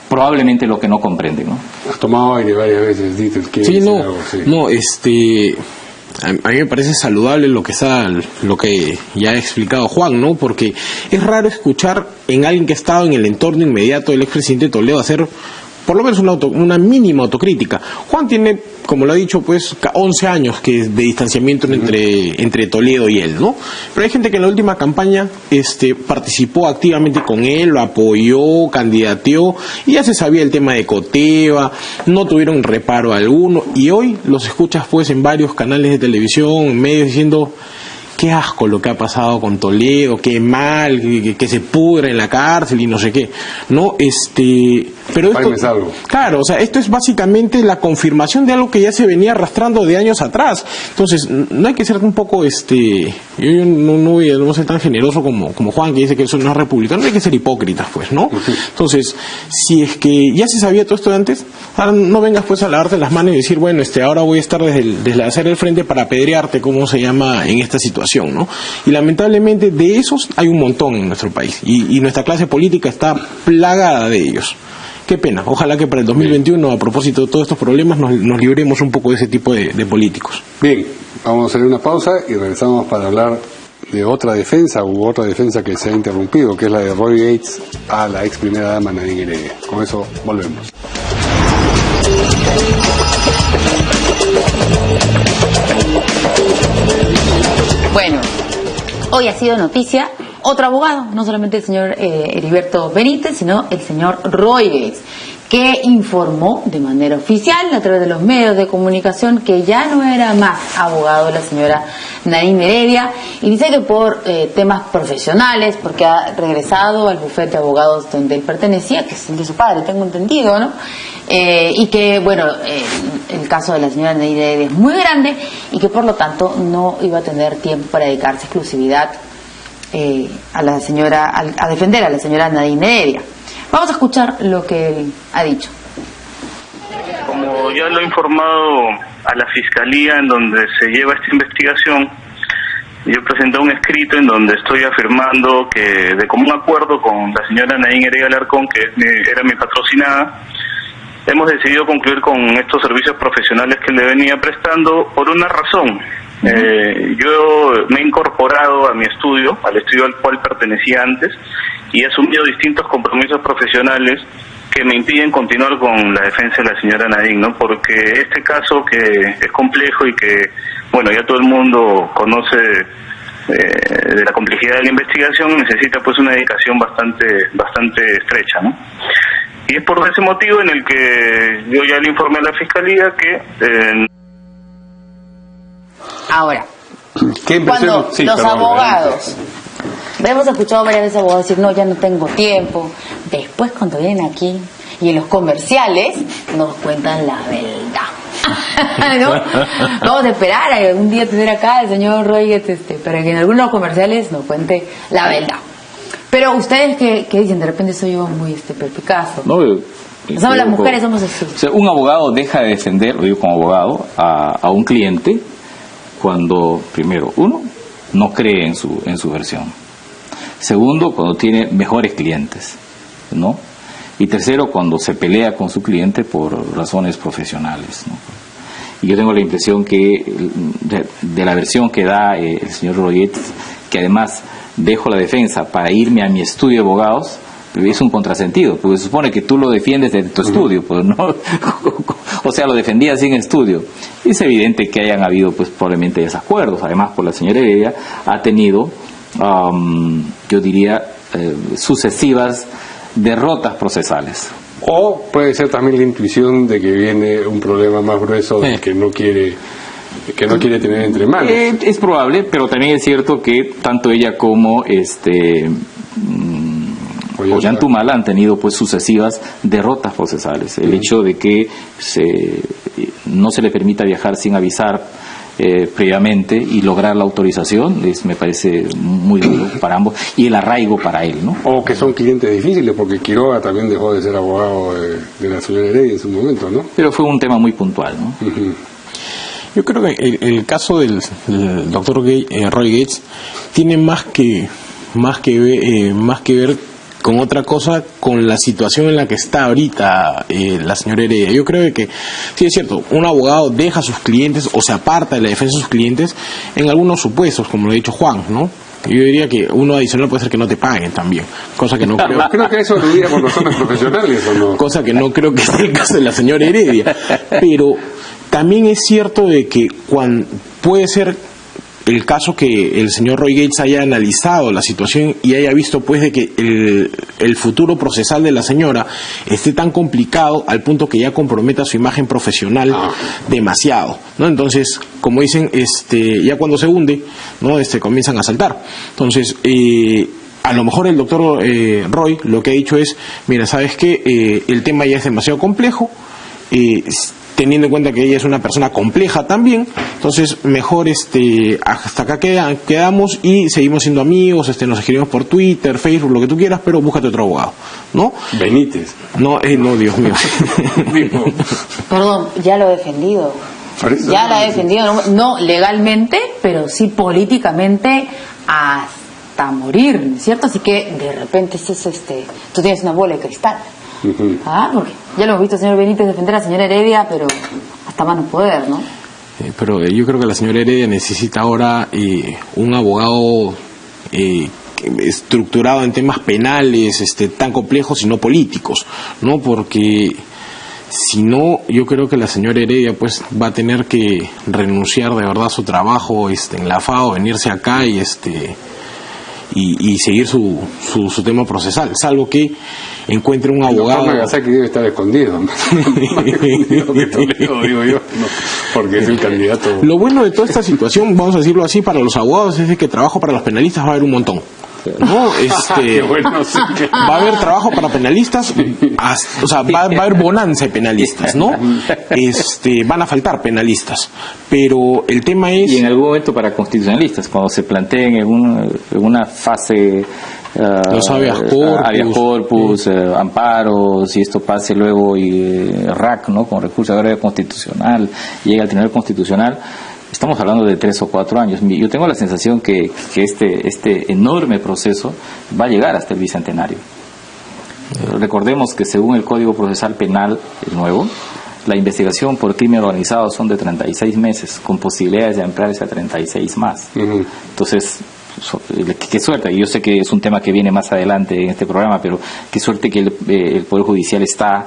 probablemente lo que no comprenden, ¿no? Has tomado aire varias veces, dices que... a mí me parece saludable lo que ya ha explicado Juan, ¿no? Porque es raro escuchar en alguien que ha estado en el entorno inmediato del expresidente Toledo hacer por lo menos una mínima autocrítica. Juan tiene, como lo ha dicho, pues 11 años de distanciamiento entre Toledo y él, ¿no? Pero hay gente que en la última campaña participó activamente con él, lo apoyó, candidateó, y ya se sabía el tema de Coteva, no tuvieron reparo alguno, y hoy los escuchas pues en varios canales de televisión, en medios, diciendo: qué asco lo que ha pasado con Toledo, qué mal, que se pudre en la cárcel y no sé qué, ¿no? Pero esto, claro, o sea, esto es básicamente la confirmación de algo que ya se venía arrastrando de años atrás. Entonces, no hay que ser un poco, yo no voy a ser tan generoso como Juan, que dice que eso no es republicano, no hay que ser hipócritas, pues, ¿no? Entonces, si es que ya se sabía todo esto de antes, ahora no vengas pues a lavarte las manos y decir, bueno, ahora voy a estar desde hacer el frente para apedrearte, como se llama en esta situación, ¿no? Y lamentablemente de esos hay un montón en nuestro país, y nuestra clase política está plagada de ellos. Qué pena, ojalá que para el 2021, a propósito de todos estos problemas, nos libremos un poco de ese tipo de políticos. Bien, vamos a hacer una pausa y regresamos para hablar de otra defensa que se ha interrumpido, que es la de Roy Gates a la ex primera dama Nadine Heredia. Con eso volvemos. Bueno, hoy ha sido noticia otro abogado, no solamente el señor Heriberto Benítez, sino el señor Roy Gates, que informó de manera oficial a través de los medios de comunicación que ya no era más abogado de la señora Nadine Heredia, y dice que por temas profesionales, porque ha regresado al bufete de abogados donde él pertenecía, que es el de su padre, tengo entendido, ¿no? Y que, bueno, el caso de la señora Nadine Heredia es muy grande y que por lo tanto no iba a tener tiempo para dedicarse exclusividad a defender a la señora Nadine Heredia. Vamos a escuchar lo que él ha dicho. Como ya lo he informado a la Fiscalía en donde se lleva esta investigación, yo presenté un escrito en donde estoy afirmando que de común acuerdo con la señora Nadine Heredia Alarcón, que era mi patrocinada, hemos decidido concluir con estos servicios profesionales que le venía prestando por una razón. Yo me he incorporado a mi estudio, al estudio al cual pertenecía antes, y he asumido distintos compromisos profesionales que me impiden continuar con la defensa de la señora Nadine, ¿no? Porque este caso, que es complejo y que, bueno, ya todo el mundo conoce de la complejidad de la investigación, necesita pues una dedicación bastante estrecha, ¿no? Y es por ese motivo en el que yo ya le informé a la Fiscalía que... Ahora, cuando los abogados, hemos escuchado varias veces abogados decir, no, ya no tengo tiempo. Después, cuando vienen aquí y en los comerciales, nos cuentan la verdad. ¿No? Vamos a esperar a un día tener acá al señor Roy Gates, para que en algunos comerciales nos cuente la verdad. Pero ustedes, ¿qué dicen? De repente soy yo muy perspicaz. No, somos las mujeres, somos así. O sea, un abogado deja de defender, lo digo como abogado, a un cliente cuando, primero, uno, no cree en su versión. Segundo, cuando tiene mejores clientes, ¿no? Y tercero, cuando se pelea con su cliente por razones profesionales, ¿no? Y yo tengo la impresión que de la versión que da el señor Roy Gates, que además dejo la defensa para irme a mi estudio de abogados, es un contrasentido, porque se supone que tú lo defiendes desde tu estudio, pues, ¿no? O sea, lo defendías sin estudio. Es evidente que hayan habido, pues, probablemente desacuerdos. Además, por la señora Heredia ha tenido, yo diría, sucesivas derrotas procesales. O puede ser también la intuición de que viene un problema más grueso del que no quiere tener entre manos. Es probable, pero también es cierto que tanto ella como Ollantumala han tenido pues sucesivas derrotas procesales. El hecho de que no se le permita viajar sin avisar previamente y lograr la autorización me parece muy duro para ambos, y el arraigo para él, ¿no? O que son clientes difíciles, porque Quiroga también dejó de ser abogado de la señora Heredia en su momento, ¿no? Pero fue un tema muy puntual, ¿no? Uh-huh. Yo creo que el caso del doctor Roy Gates tiene más que ver con otra cosa, con la situación en la que está ahorita la señora Heredia. Yo creo que sí es cierto, un abogado deja a sus clientes o se aparta de la defensa de sus clientes en algunos supuestos, como lo ha dicho Juan, ¿no? Yo diría que uno adicional puede ser que no te paguen también, cosa que no creo. Creo que eso lo diría por razones profesionales, ¿o no? Cosa que no creo que sea el caso de la señora Heredia. Pero también es cierto de que puede ser el caso que el señor Roy Gates haya analizado la situación y haya visto pues de que el futuro procesal de la señora esté tan complicado al punto que ya comprometa su imagen profesional demasiado, ¿no? Entonces, como dicen, ya cuando se hunde, ¿no? Comienzan a saltar. Entonces, a lo mejor el doctor Roy lo que ha dicho es, mira, ¿sabes qué? El tema ya es demasiado complejo, teniendo en cuenta que ella es una persona compleja también, entonces mejor hasta acá quedamos y seguimos siendo amigos, nos escribimos por Twitter, Facebook, lo que tú quieras, pero búscate otro abogado, ¿no? Benítez. No, Dios mío. Perdón, ya lo he defendido. Ya la he defendido, no legalmente, pero sí políticamente hasta morir, ¿cierto? Así que de repente tú tienes una bola de cristal. Porque ya lo hemos visto al señor Benítez defender a la señora Heredia, pero hasta más no poder, ¿no? Pero yo creo que la señora Heredia necesita ahora un abogado estructurado en temas penales tan complejos y no políticos, ¿no? Porque si no, yo creo que la señora Heredia pues va a tener que renunciar de verdad a su trabajo en la FAO, venirse acá y seguir su tema procesal, salvo que encuentre un abogado. El doctor Nagasaki debe estar escondido, digo yo, porque es el candidato. Lo bueno de toda esta situación, vamos a decirlo así, para los abogados es de que trabajo para los penalistas va a haber un montón. No, bueno, sí que... va a haber trabajo para penalistas, o sea, va a haber bonanza de penalistas, ¿no? Van a faltar penalistas, pero el tema es... Y en algún momento para constitucionalistas, cuando se planteen en una fase... los habeas corpus, amparos, y esto pase luego y RAC, ¿no? Con recurso de agravo constitucional, llega al Tribunal Constitucional. Estamos hablando de 3 o 4 años. Yo tengo la sensación que este enorme proceso va a llegar hasta el bicentenario. Recordemos que según el Código Procesal Penal, el nuevo, la investigación por crimen organizado son de 36 meses, con posibilidades de ampliarse a 36 más. Entonces, qué suerte. Yo sé que es un tema que viene más adelante en este programa, pero qué suerte que el Poder Judicial está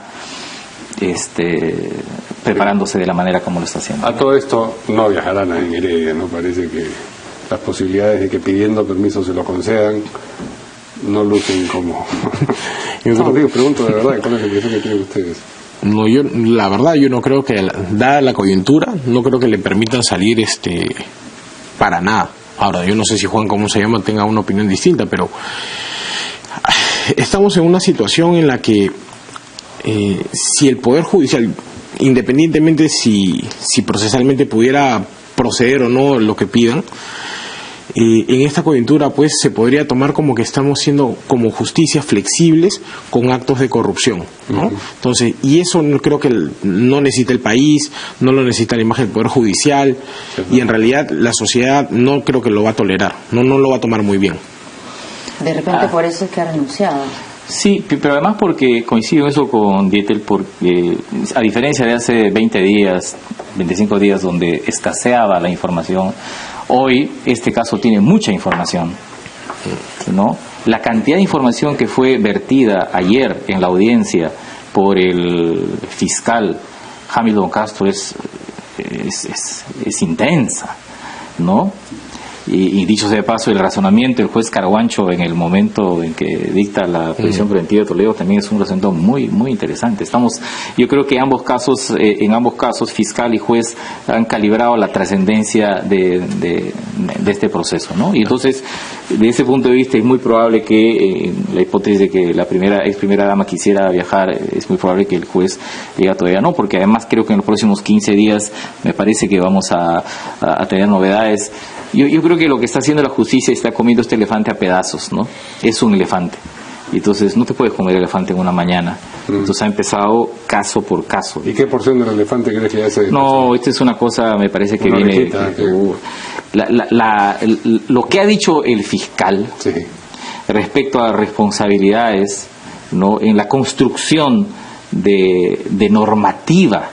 preparándose de la manera como lo está haciendo. A todo esto no viajarán en Heredia, ¿no? Parece que las posibilidades de que pidiendo permiso se lo concedan no lucen como... pregunto de verdad, ¿cuál es la impresión que tienen ustedes? No, la verdad, yo no creo que, dada la coyuntura, no creo que le permitan salir para nada. Ahora, yo no sé si Juan, ¿cómo se llama?, tenga una opinión distinta, pero estamos en una situación en la que si el Poder Judicial, independientemente si procesalmente pudiera proceder o no lo que pidan, en esta coyuntura pues se podría tomar como que estamos siendo como justicias flexibles con actos de corrupción, ¿no? Entonces, y eso no creo que no necesita el país, no lo necesita la imagen del Poder Judicial, y en realidad la sociedad no creo que lo va a tolerar, no lo va a tomar muy bien. De repente por eso es que ha renunciado. Sí, pero además porque coincido eso con Dietel, porque a diferencia de hace 20 días, 25 días donde escaseaba la información, hoy este caso tiene mucha información, ¿no? La cantidad de información que fue vertida ayer en la audiencia por el fiscal Hamilton Castro es intensa, ¿no? Y dicho sea de paso, el razonamiento del juez Carguancho en el momento en que dicta la prisión preventiva de Toledo también es un razonamiento muy muy interesante. Yo creo que en ambos casos fiscal y juez han calibrado la trascendencia de este proceso, ¿no? Y entonces, de ese punto de vista es muy probable que la hipótesis de que la ex primera dama quisiera viajar, es muy probable que el juez diga todavía no, porque además creo que en los próximos 15 días me parece que vamos a tener novedades. Yo creo que lo que está haciendo la justicia está comiendo este elefante a pedazos, ¿no? Es un elefante. Y entonces no te puedes comer el elefante en una mañana. Entonces ha empezado caso por caso. ¿Y qué porción del elefante crees que ya se... No, esta es una cosa, me parece que viene... Lo que ha dicho el fiscal... Sí. respecto a responsabilidades, ¿no?, en la construcción de normativa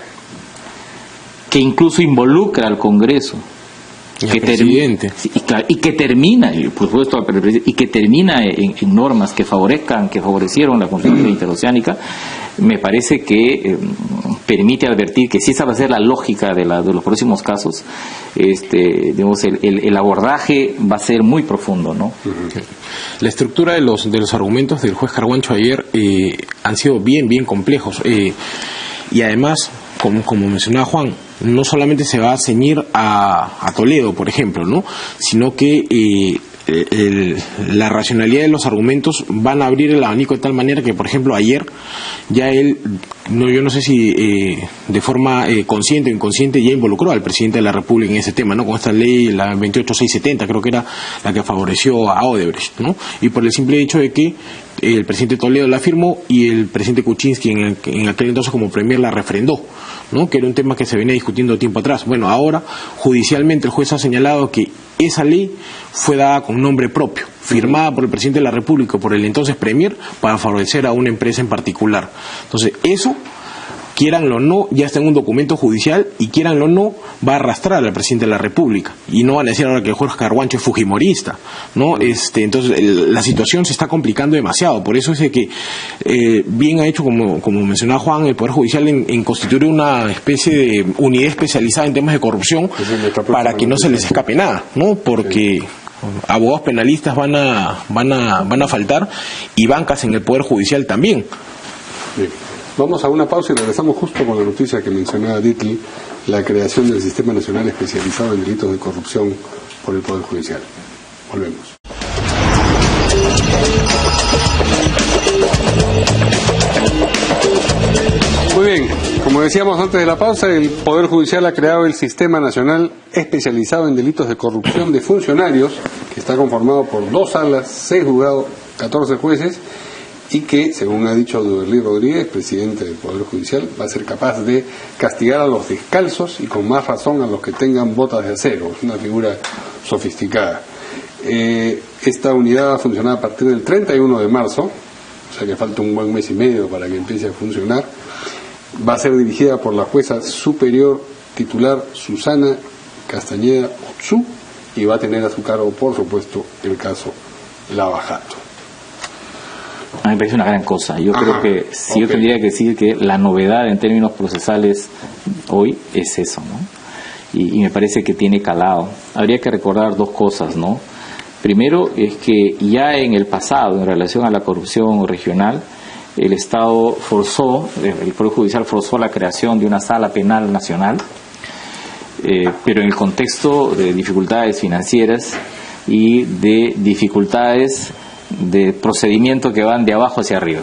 que incluso involucra al Congreso, que presidente y que termina, por supuesto, y que termina en normas que favorecieron la construcción interoceánica. Me parece que permite advertir que si esa va a ser la lógica de los próximos casos, digamos, el abordaje va a ser muy profundo, ¿no? La estructura de los argumentos del juez Carguancho ayer han sido bien complejos, y además, como mencionaba Juan, no solamente se va a ceñir a Toledo, por ejemplo, ¿no?, sino que la racionalidad de los argumentos van a abrir el abanico de tal manera que, por ejemplo, ayer ya yo no sé si de forma consciente o inconsciente, ya involucró al presidente de la República en ese tema, ¿no?, con esta ley, la 28670, creo que era la que favoreció a Odebrecht, ¿no?, y por el simple hecho de que el presidente Toledo la firmó y el presidente Kuczynski en aquel entonces como premier la refrendó, ¿no?, que era un tema que se venía discutiendo tiempo atrás. Bueno, ahora judicialmente el juez ha señalado que esa ley fue dada con nombre propio, firmada por el presidente de la República, por el entonces premier, para favorecer a una empresa en particular. Entonces, eso, quieranlo o no, ya está en un documento judicial, y quieranlo o no, va a arrastrar al presidente de la República, y no van a decir ahora que el juez Carguancho es fujimorista, ¿no? Entonces la situación se está complicando demasiado. Por eso es de que bien ha hecho, como mencionaba Juan, el Poder Judicial en constituir una especie de unidad especializada en temas de corrupción, para que no se les escape nada, ¿no? Porque abogados penalistas van a faltar, y bancas en el Poder Judicial también. Bien. Vamos a una pausa y regresamos justo con la noticia que mencionaba Dietl, la creación del Sistema Nacional Especializado en Delitos de Corrupción por el Poder Judicial. Volvemos. Muy bien, como decíamos antes de la pausa, el Poder Judicial ha creado el Sistema Nacional Especializado en Delitos de Corrupción de Funcionarios, que está conformado por 2 salas, 6 juzgados, 14 jueces, y que, según ha dicho Duberlí Rodríguez, presidente del Poder Judicial, va a ser capaz de castigar a los descalzos y con más razón a los que tengan botas de acero. Es una figura sofisticada. Esta unidad va a funcionar a partir del 31 de marzo, o sea que falta un buen mes y medio para que empiece a funcionar. Va a ser dirigida por la jueza superior titular Susana Castañeda Otsu, y va a tener a su cargo, por supuesto, el caso Lava Jato. A mí me parece una gran cosa. Yo creo que si yo tendría que decir que la novedad en términos procesales hoy es eso, ¿no? Y me parece que tiene calado. Habría que recordar 2 cosas, ¿no? Primero es que ya en el pasado, en relación a la corrupción regional, el Estado el Poder Judicial forzó la creación de una sala penal nacional, pero en el contexto de dificultades financieras y de dificultades de procedimiento que van de abajo hacia arriba.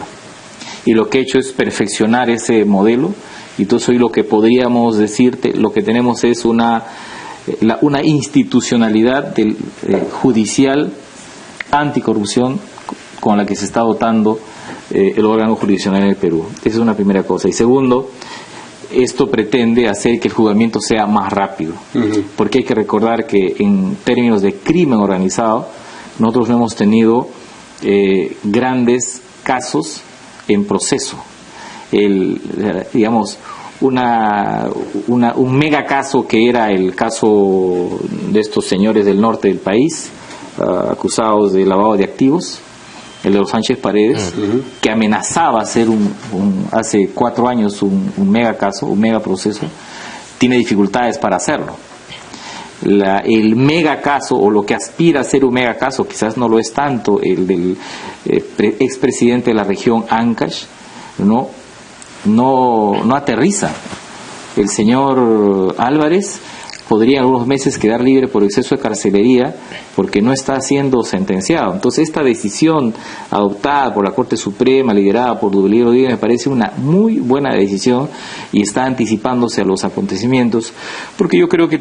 Y lo que he hecho es perfeccionar ese modelo, y entonces hoy lo que podríamos decirte, lo que tenemos es una institucionalidad judicial anticorrupción con la que se está dotando el órgano jurisdiccional en el Perú. Esa es una primera cosa. Y segundo, esto pretende hacer que el juzgamiento sea más rápido, porque hay que recordar que en términos de crimen organizado nosotros no hemos tenido grandes casos en proceso. Digamos, un mega caso que era el caso de estos señores del norte del país, acusados de lavado de activos, el de los Sánchez Paredes, que amenazaba hacer hace 4 años un mega caso, un mega proceso, tiene dificultades para hacerlo. El mega caso, o lo que aspira a ser un mega caso, quizás no lo es tanto, el del expresidente de la región Ancash, no aterriza. El señor Álvarez podría en algunos meses quedar libre por exceso de carcelería porque no está siendo sentenciado. Entonces esta decisión adoptada por la Corte Suprema, liderada por Duberlí Rodríguez, me parece una muy buena decisión y está anticipándose a los acontecimientos, porque yo creo que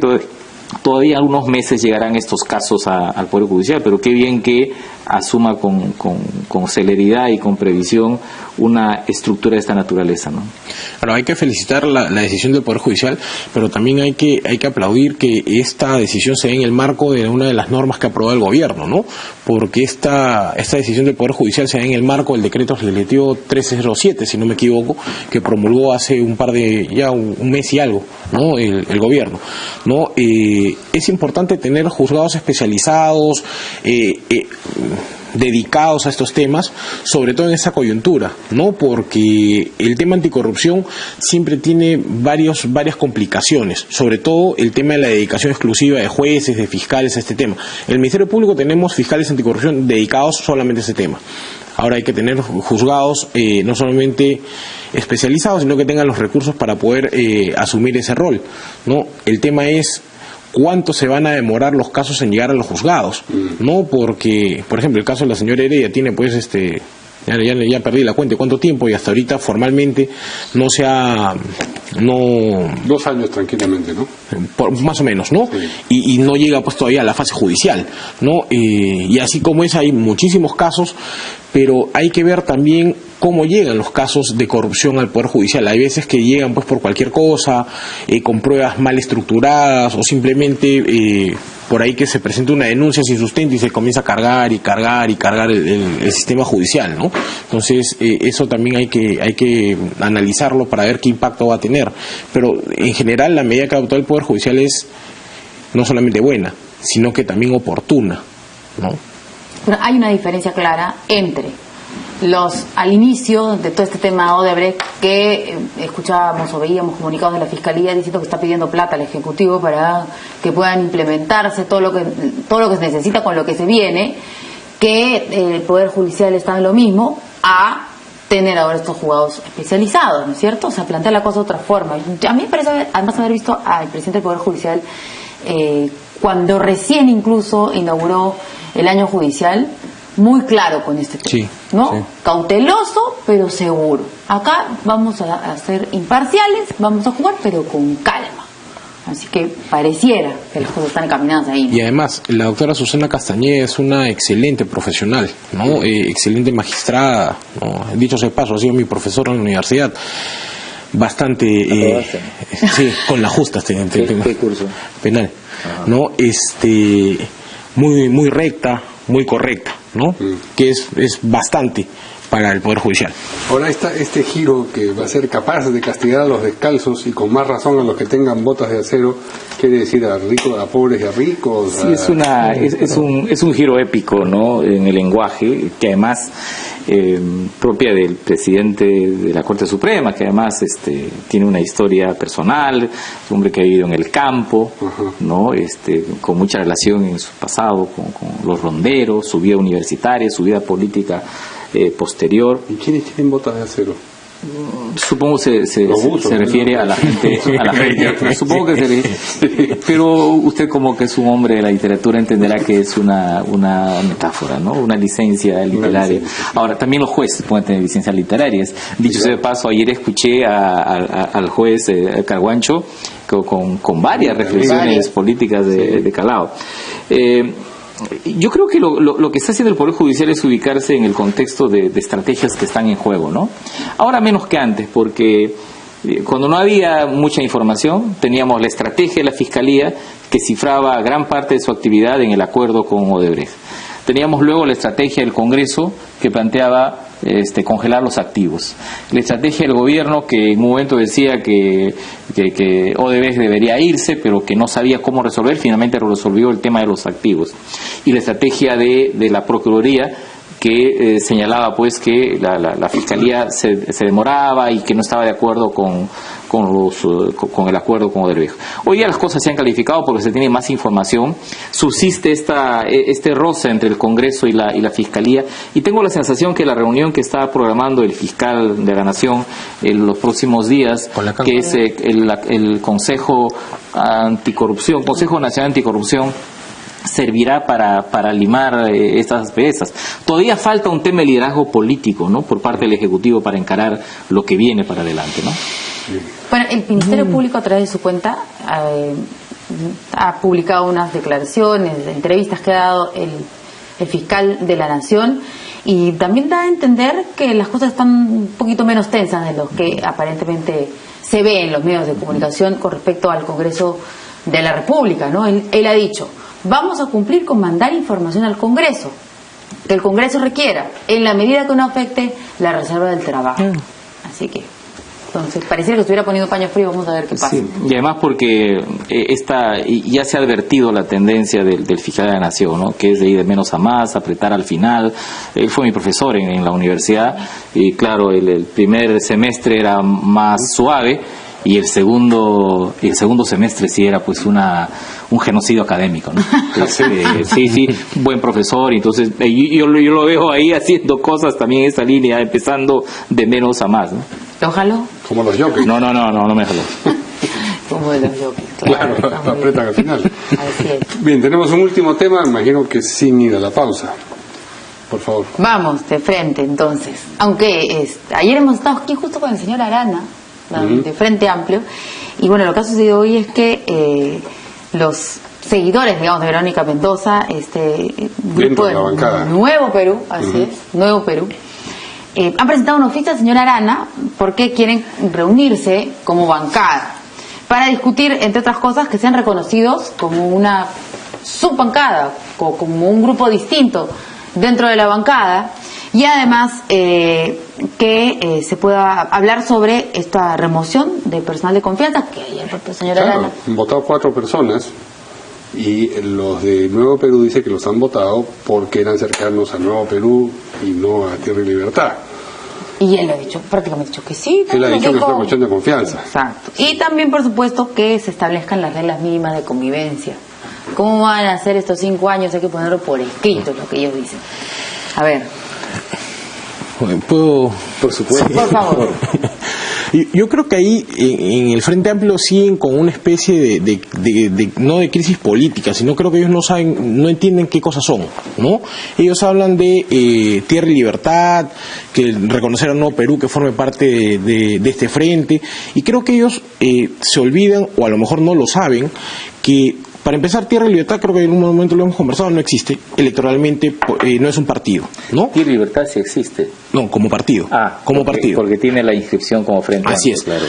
todavía unos meses llegarán estos casos al Poder Judicial, pero qué bien que asuma con celeridad y con previsión una estructura de esta naturaleza, ¿no? Bueno, hay que felicitar la decisión del Poder Judicial, pero también hay que aplaudir que esta decisión se dé en el marco de una de las normas que aprobó el gobierno, ¿no? Porque esta decisión del Poder Judicial se da en el marco del decreto legislativo 1307, si no me equivoco, que promulgó hace un mes y algo, ¿no? El gobierno, ¿no? Es importante tener juzgados especializados, dedicados a estos temas, sobre todo en esta coyuntura, ¿no? Porque el tema anticorrupción siempre tiene varias complicaciones, sobre todo el tema de la dedicación exclusiva de jueces, de fiscales a este tema. En el Ministerio Público tenemos fiscales anticorrupción dedicados solamente a ese tema. Ahora hay que tener juzgados no solamente especializados, sino que tengan los recursos para poder asumir ese rol, ¿no? El tema es cuánto se van a demorar los casos en llegar a los juzgados, ¿no? Porque, por ejemplo, el caso de la señora Heredia tiene pues ya perdí la cuenta de cuánto tiempo, y hasta ahorita formalmente no 2 años tranquilamente, ¿no? Más o menos, ¿no? Sí. Y no llega pues todavía a la fase judicial, ¿no? Y así como es, hay muchísimos casos, pero hay que ver también cómo llegan los casos de corrupción al Poder Judicial. Hay veces que llegan pues por cualquier cosa, con pruebas mal estructuradas, o simplemente por ahí que se presenta una denuncia sin sustento y se comienza a cargar el sistema judicial, ¿no? Entonces eso también hay que analizarlo para ver qué impacto va a tener. Pero en general la medida que ha adoptado el Poder Judicial es no solamente buena, sino que también oportuna, ¿no? Pero hay una diferencia clara entre al inicio de todo este tema Odebrecht, que escuchábamos o veíamos comunicados de la Fiscalía diciendo que está pidiendo plata al Ejecutivo para que puedan implementarse todo lo que se necesita con lo que se viene, que el Poder Judicial está en lo mismo, a tener ahora estos juzgados especializados, ¿no es cierto? O sea, plantea la cosa de otra forma. A mí me parece, además, haber visto al presidente del Poder Judicial cuando recién incluso inauguró el año judicial, muy claro con este tema, sí, ¿no? Sí. Cauteloso, pero seguro. Acá vamos a ser imparciales, vamos a jugar, pero con calma. Así que pareciera que las cosas están encaminadas ahí, ¿no? Y además, la doctora Susana Castañeda es una excelente profesional, ¿no? Excelente magistrada, ¿no? Dicho sea de paso, ha sido mi profesora en la universidad. Bastante, sí, con la justa, ¿qué curso? Penal, ¿no? Muy recta, muy correcta, ¿no? Que es bastante para el Poder Judicial. Ahora este giro que va a ser capaz de castigar a los descalzos y con más razón a los que tengan botas de acero, quiere decir a pobres y a ricos. Sí, es un giro épico, ¿no? En el lenguaje, que además propia del presidente de la Corte Suprema, que además tiene una historia personal, es un hombre que ha vivido en el campo, ¿no? Con mucha relación en su pasado con los ronderos, su vida universitaria, su vida política posterior. ¿Y quiénes tienen botas de acero? Supongo se refiere a la gente, supongo que pero usted, como que es un hombre de la literatura, entenderá que es una metáfora, ¿no? Una licencia literaria. Ahora, también los jueces pueden tener licencias literarias. Dicho sea de paso, ayer escuché al juez Carguancho con varias reflexiones políticas de calado. Yo creo que lo que está haciendo el Poder Judicial es ubicarse en el contexto de estrategias que están en juego, ¿no? Ahora menos que antes, porque cuando no había mucha información, teníamos la estrategia de la Fiscalía, que cifraba gran parte de su actividad en el acuerdo con Odebrecht. Teníamos luego la estrategia del Congreso, que planteaba congelar los activos. La estrategia del gobierno, que en un momento decía que Odebrecht debería irse, pero que no sabía cómo resolver, finalmente resolvió el tema de los activos. Y la estrategia de la Procuraduría, que señalaba pues que la Fiscalía se demoraba y que no estaba de acuerdo con el acuerdo con Odebrecht. Hoy día las cosas se han calificado porque se tiene más información, subsiste este roce entre el Congreso y la Fiscalía, y tengo la sensación que la reunión que está programando el fiscal de la Nación en los próximos días, que es el Consejo Anticorrupción, Consejo Nacional Anticorrupción, servirá para limar estas asperezas. Todavía falta un tema de liderazgo político, ¿no?, por parte del Ejecutivo para encarar lo que viene para adelante, ¿no? Bueno, el Ministerio Público, a través de su cuenta, ha publicado unas declaraciones, entrevistas que ha dado el fiscal de la Nación, y también da a entender que las cosas están un poquito menos tensas de lo que aparentemente se ve en los medios de comunicación con respecto al Congreso de la República, ¿no? Él ha dicho: vamos a cumplir con mandar información al Congreso, que el Congreso requiera, en la medida que no afecte la reserva del trabajo. Así que, entonces, pareciera que estuviera poniendo paño frío. Vamos a ver qué pasa. Sí, y además porque ya se ha advertido la tendencia del fiscal de la Nación, ¿no? Que es de ir de menos a más, apretar al final. Él fue mi profesor en la universidad, y claro, el primer semestre era más suave, y el segundo semestre sí era pues un genocidio académico, ¿no? Sí, buen profesor. Entonces yo lo veo ahí haciendo cosas también en esta línea, empezando de menos a más, ¿no? ¿Lo jaló? Como los jockeys. No me jaló. Como los jockeys, claro, apretan al final. Así es. Bien, tenemos un último tema, imagino que sin ir a la pausa. Por favor. Vamos de frente entonces. Aunque ayer hemos estado aquí justo con el señor Arana, de Frente Amplio, y bueno, lo que ha sucedido hoy es que los seguidores, digamos, de Verónica Mendoza, grupo de Nuevo Perú, así es, Nuevo Perú, han presentado un oficio al señor Arana porque quieren reunirse como bancada para discutir, entre otras cosas, que sean reconocidos como una subbancada, como un grupo distinto dentro de la bancada, y además que se pueda hablar sobre esta remoción de personal de confianza que ayer el propio señor Arana. Han votado 4 personas, y los de Nuevo Perú dice que los han votado porque eran cercanos a Nuevo Perú y no a Tierra y Libertad. Y él ha dicho, prácticamente dicho que sí. Él ha dicho que es una cuestión de confianza. Exacto. Y también, por supuesto, que se establezcan las reglas mínimas de convivencia. ¿Cómo van a hacer estos 5 años? Hay que ponerlo por escrito, es lo que ellos dicen. A ver. ¿Puedo? Por supuesto. Por favor. Yo creo que ahí en el Frente Amplio siguen con una especie de no de crisis política, sino creo que ellos no entienden qué cosas son, ¿no? Ellos hablan de Tierra y Libertad, que reconocer a Nuevo Perú que forme parte de este frente, y creo que ellos se olvidan, o a lo mejor no lo saben, que para empezar, Tierra y Libertad, creo que en un momento lo hemos conversado, no existe. Electoralmente no es un partido, ¿no? Tierra y Libertad sí existe. No, como partido. Partido. Porque tiene la inscripción como Frente Amplio. Así es. Claro.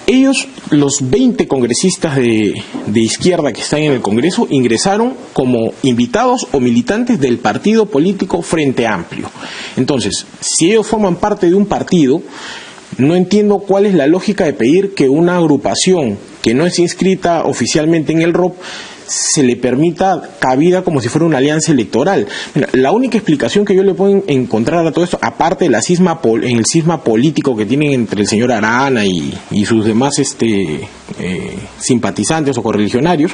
Ellos, los 20 congresistas de izquierda que están en el Congreso, ingresaron como invitados o militantes del partido político Frente Amplio. Entonces, si ellos forman parte de un partido, no entiendo cuál es la lógica de pedir que una agrupación que no es inscrita oficialmente en el ROP se le permita cabida como si fuera una alianza electoral. Mira, la única explicación que yo le puedo encontrar a todo esto, aparte de la cisma en el cisma político que tienen entre el señor Arana y sus demás simpatizantes o correligionarios,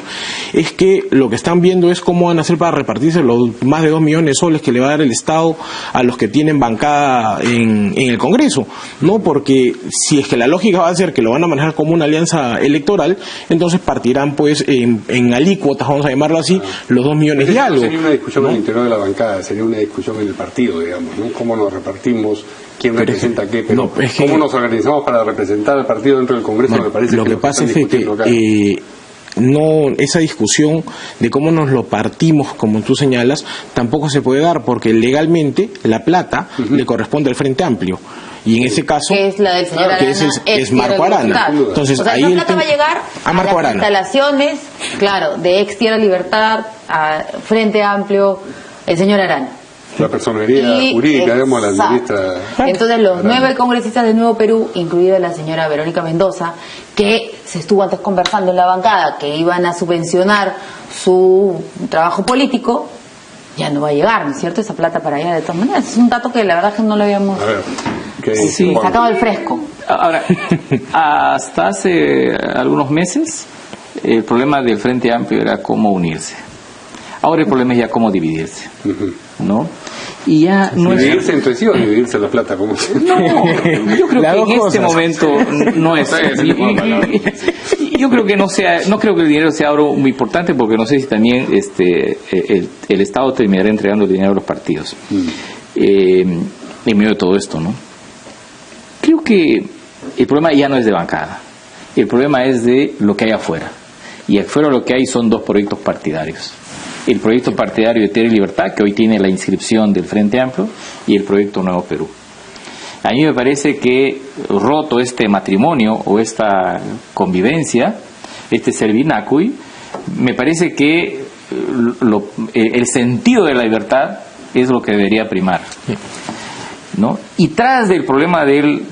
es que lo que están viendo es cómo van a hacer para repartirse los más de 2 millones de soles que le va a dar el Estado a los que tienen bancada en el Congreso, ¿no? Porque si es que la lógica va a ser que lo van a manejar como una alianza electoral, entonces partirán pues en alícuotas, vamos a llamarlo así, los 2 millones y algo. Sería una discusión, ¿no?, en el interior de la bancada, sería una discusión en el partido, digamos, ¿no? Cómo nos repartimos, quién representa qué, pero cómo nos organizamos para representar al partido dentro del Congreso, me parece lo que pasa es que no, esa discusión de cómo nos lo partimos, como tú señalas, tampoco se puede dar, porque legalmente la plata le corresponde al Frente Amplio. Y en ese caso, que es la del señor Arana, es Marco Arana. Entonces, o sea, ahí la plata va a llegar a Marco las Arana. Instalaciones, claro, de ex Tierra Libertad, a Frente Amplio, el señor Arana. La personería jurídica, digamos, la administra. Entonces, los 9 congresistas de Nuevo Perú, incluida la señora Verónica Mendoza, que se estuvo antes conversando en la bancada que iban a subvencionar su trabajo político, ya no va a llegar, ¿no es cierto? Esa plata para allá, de todas maneras. Es un dato que la verdad que no lo habíamos sacado del fresco. Ahora, hasta hace algunos meses, el problema del Frente Amplio era cómo unirse. Ahora el problema es ya cómo dividirse, ¿no? Y ya no ¿dividirse entre sí o dividirse la plata? ¿Cómo se... No, yo creo que en este momento no es así. Yo creo que no creo que el dinero sea ahora muy importante, porque no sé si también el Estado terminará entregando el dinero a los partidos en medio de todo esto, ¿no? Creo que el problema ya no es de bancada, el problema es de lo que hay afuera. y afuera lo que hay son dos proyectos partidarios. El proyecto partidario de Tierra y Libertad, que hoy tiene la inscripción del Frente Amplio, y el proyecto Nuevo Perú. A mí me parece que, roto este matrimonio o esta convivencia, este servinacuy, me parece que el sentido de la libertad es lo que debería primar, ¿no? Y tras del problema del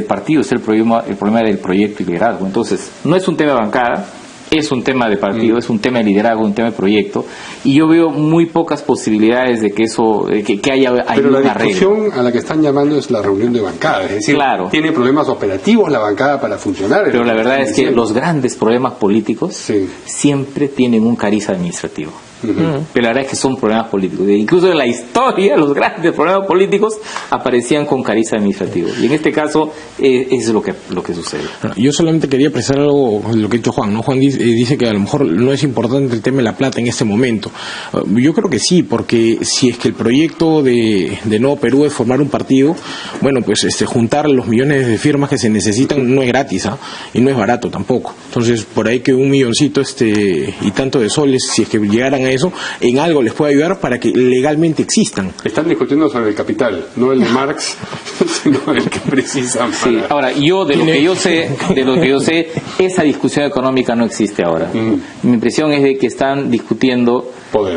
partido es el problema del proyecto y liderazgo. Entonces, no es un tema de bancada, es un tema de partido, es un tema de liderazgo, un tema de proyecto, y yo veo muy pocas posibilidades de que eso, que haya pero una la discusión regla. a la que están llamando es la reunión de bancada, es decir, claro, tiene problemas operativos la bancada para funcionar. Pero la verdad es que los grandes problemas políticos siempre tienen un cariz administrativo. Pero la verdad es que son problemas políticos. Incluso en la historia, los grandes problemas políticos aparecían con cariz administrativo. Y en este caso, es lo que sucede. Yo solamente quería precisar algo de lo que ha dicho Juan, ¿no? Juan dice que a lo mejor no es importante el tema de la plata en este momento. Yo creo que sí, porque si es que el proyecto de Nuevo Perú es formar un partido, bueno, pues juntar los millones de firmas que se necesitan no es gratis, y no es barato tampoco. Entonces, por ahí que 1 milloncito y tanto de soles, si es que llegaran a eso, en algo les puede ayudar para que legalmente existan. Están discutiendo sobre el capital, no el de Marx, sino el que precisan. Sí, ahora, de lo que yo sé, esa discusión económica no existe ahora. Mi impresión es de que están discutiendo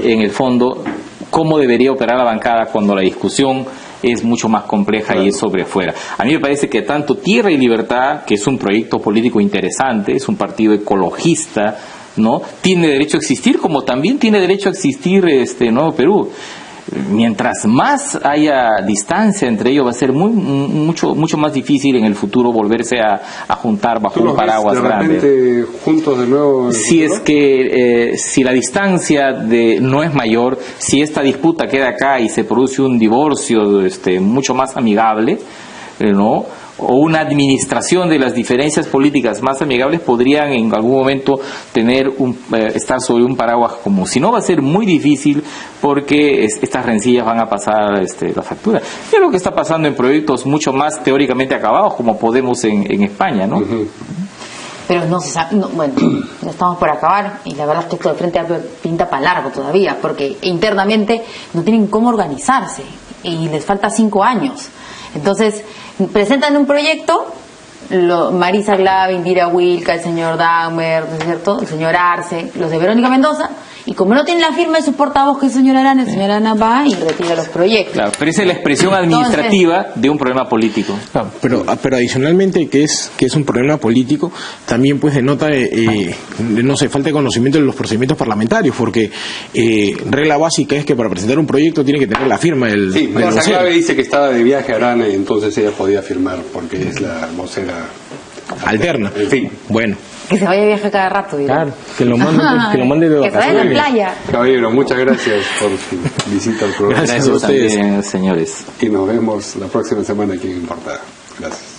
en el fondo cómo debería operar la bancada cuando la discusión es mucho más compleja y es sobre afuera. A mí me parece que tanto Tierra y Libertad, que es un proyecto político interesante, es un partido ecologista, ¿no? Tiene derecho a existir, como también tiene derecho a existir Nuevo Perú. Mientras más haya distancia entre ellos, va a ser mucho más difícil en el futuro volverse a juntar bajo un paraguas grande. Juntos de nuevo. Si es que si la distancia no es mayor, si esta disputa queda acá y se produce un divorcio mucho más amigable, ¿no? O una administración de las diferencias políticas más amigables, podrían en algún momento estar sobre un paraguas común. Si no, va a ser muy difícil, porque estas rencillas van a pasar la factura. Es lo que está pasando en proyectos mucho más teóricamente acabados, como Podemos en España, ¿no? Pero no se sabe, bueno, ya estamos por acabar, y la verdad es que esto de Frente Amplio pinta para largo todavía, porque internamente no tienen cómo organizarse y les falta 5 años. Entonces, presentan un proyecto, Marisa Glave, Indira Wilca, el señor Dahmer, ¿no es cierto?, el señor Arce, los de Verónica Mendoza, y como no tienen la firma de su portavoz, que es el señor Arana va y retira los proyectos. Claro, pero esa es la expresión administrativa de un problema político. Claro, pero adicionalmente que es un problema político, también pues denota no sé, falta de conocimiento de los procedimientos parlamentarios, porque regla básica es que para presentar un proyecto tiene que tener la firma del Marisa Glave dice que estaba de viaje a Arana y entonces ella podía firmar porque es la vocera alterna. En fin, bueno. Que se vaya de viaje cada rato, dirá. Claro, que lo mande de vacaciones. Que se vaya a la playa. Caballero, muchas gracias por su visita al programa. Gracias a ustedes, señores. Y nos vemos la próxima semana aquí en Portada. Gracias.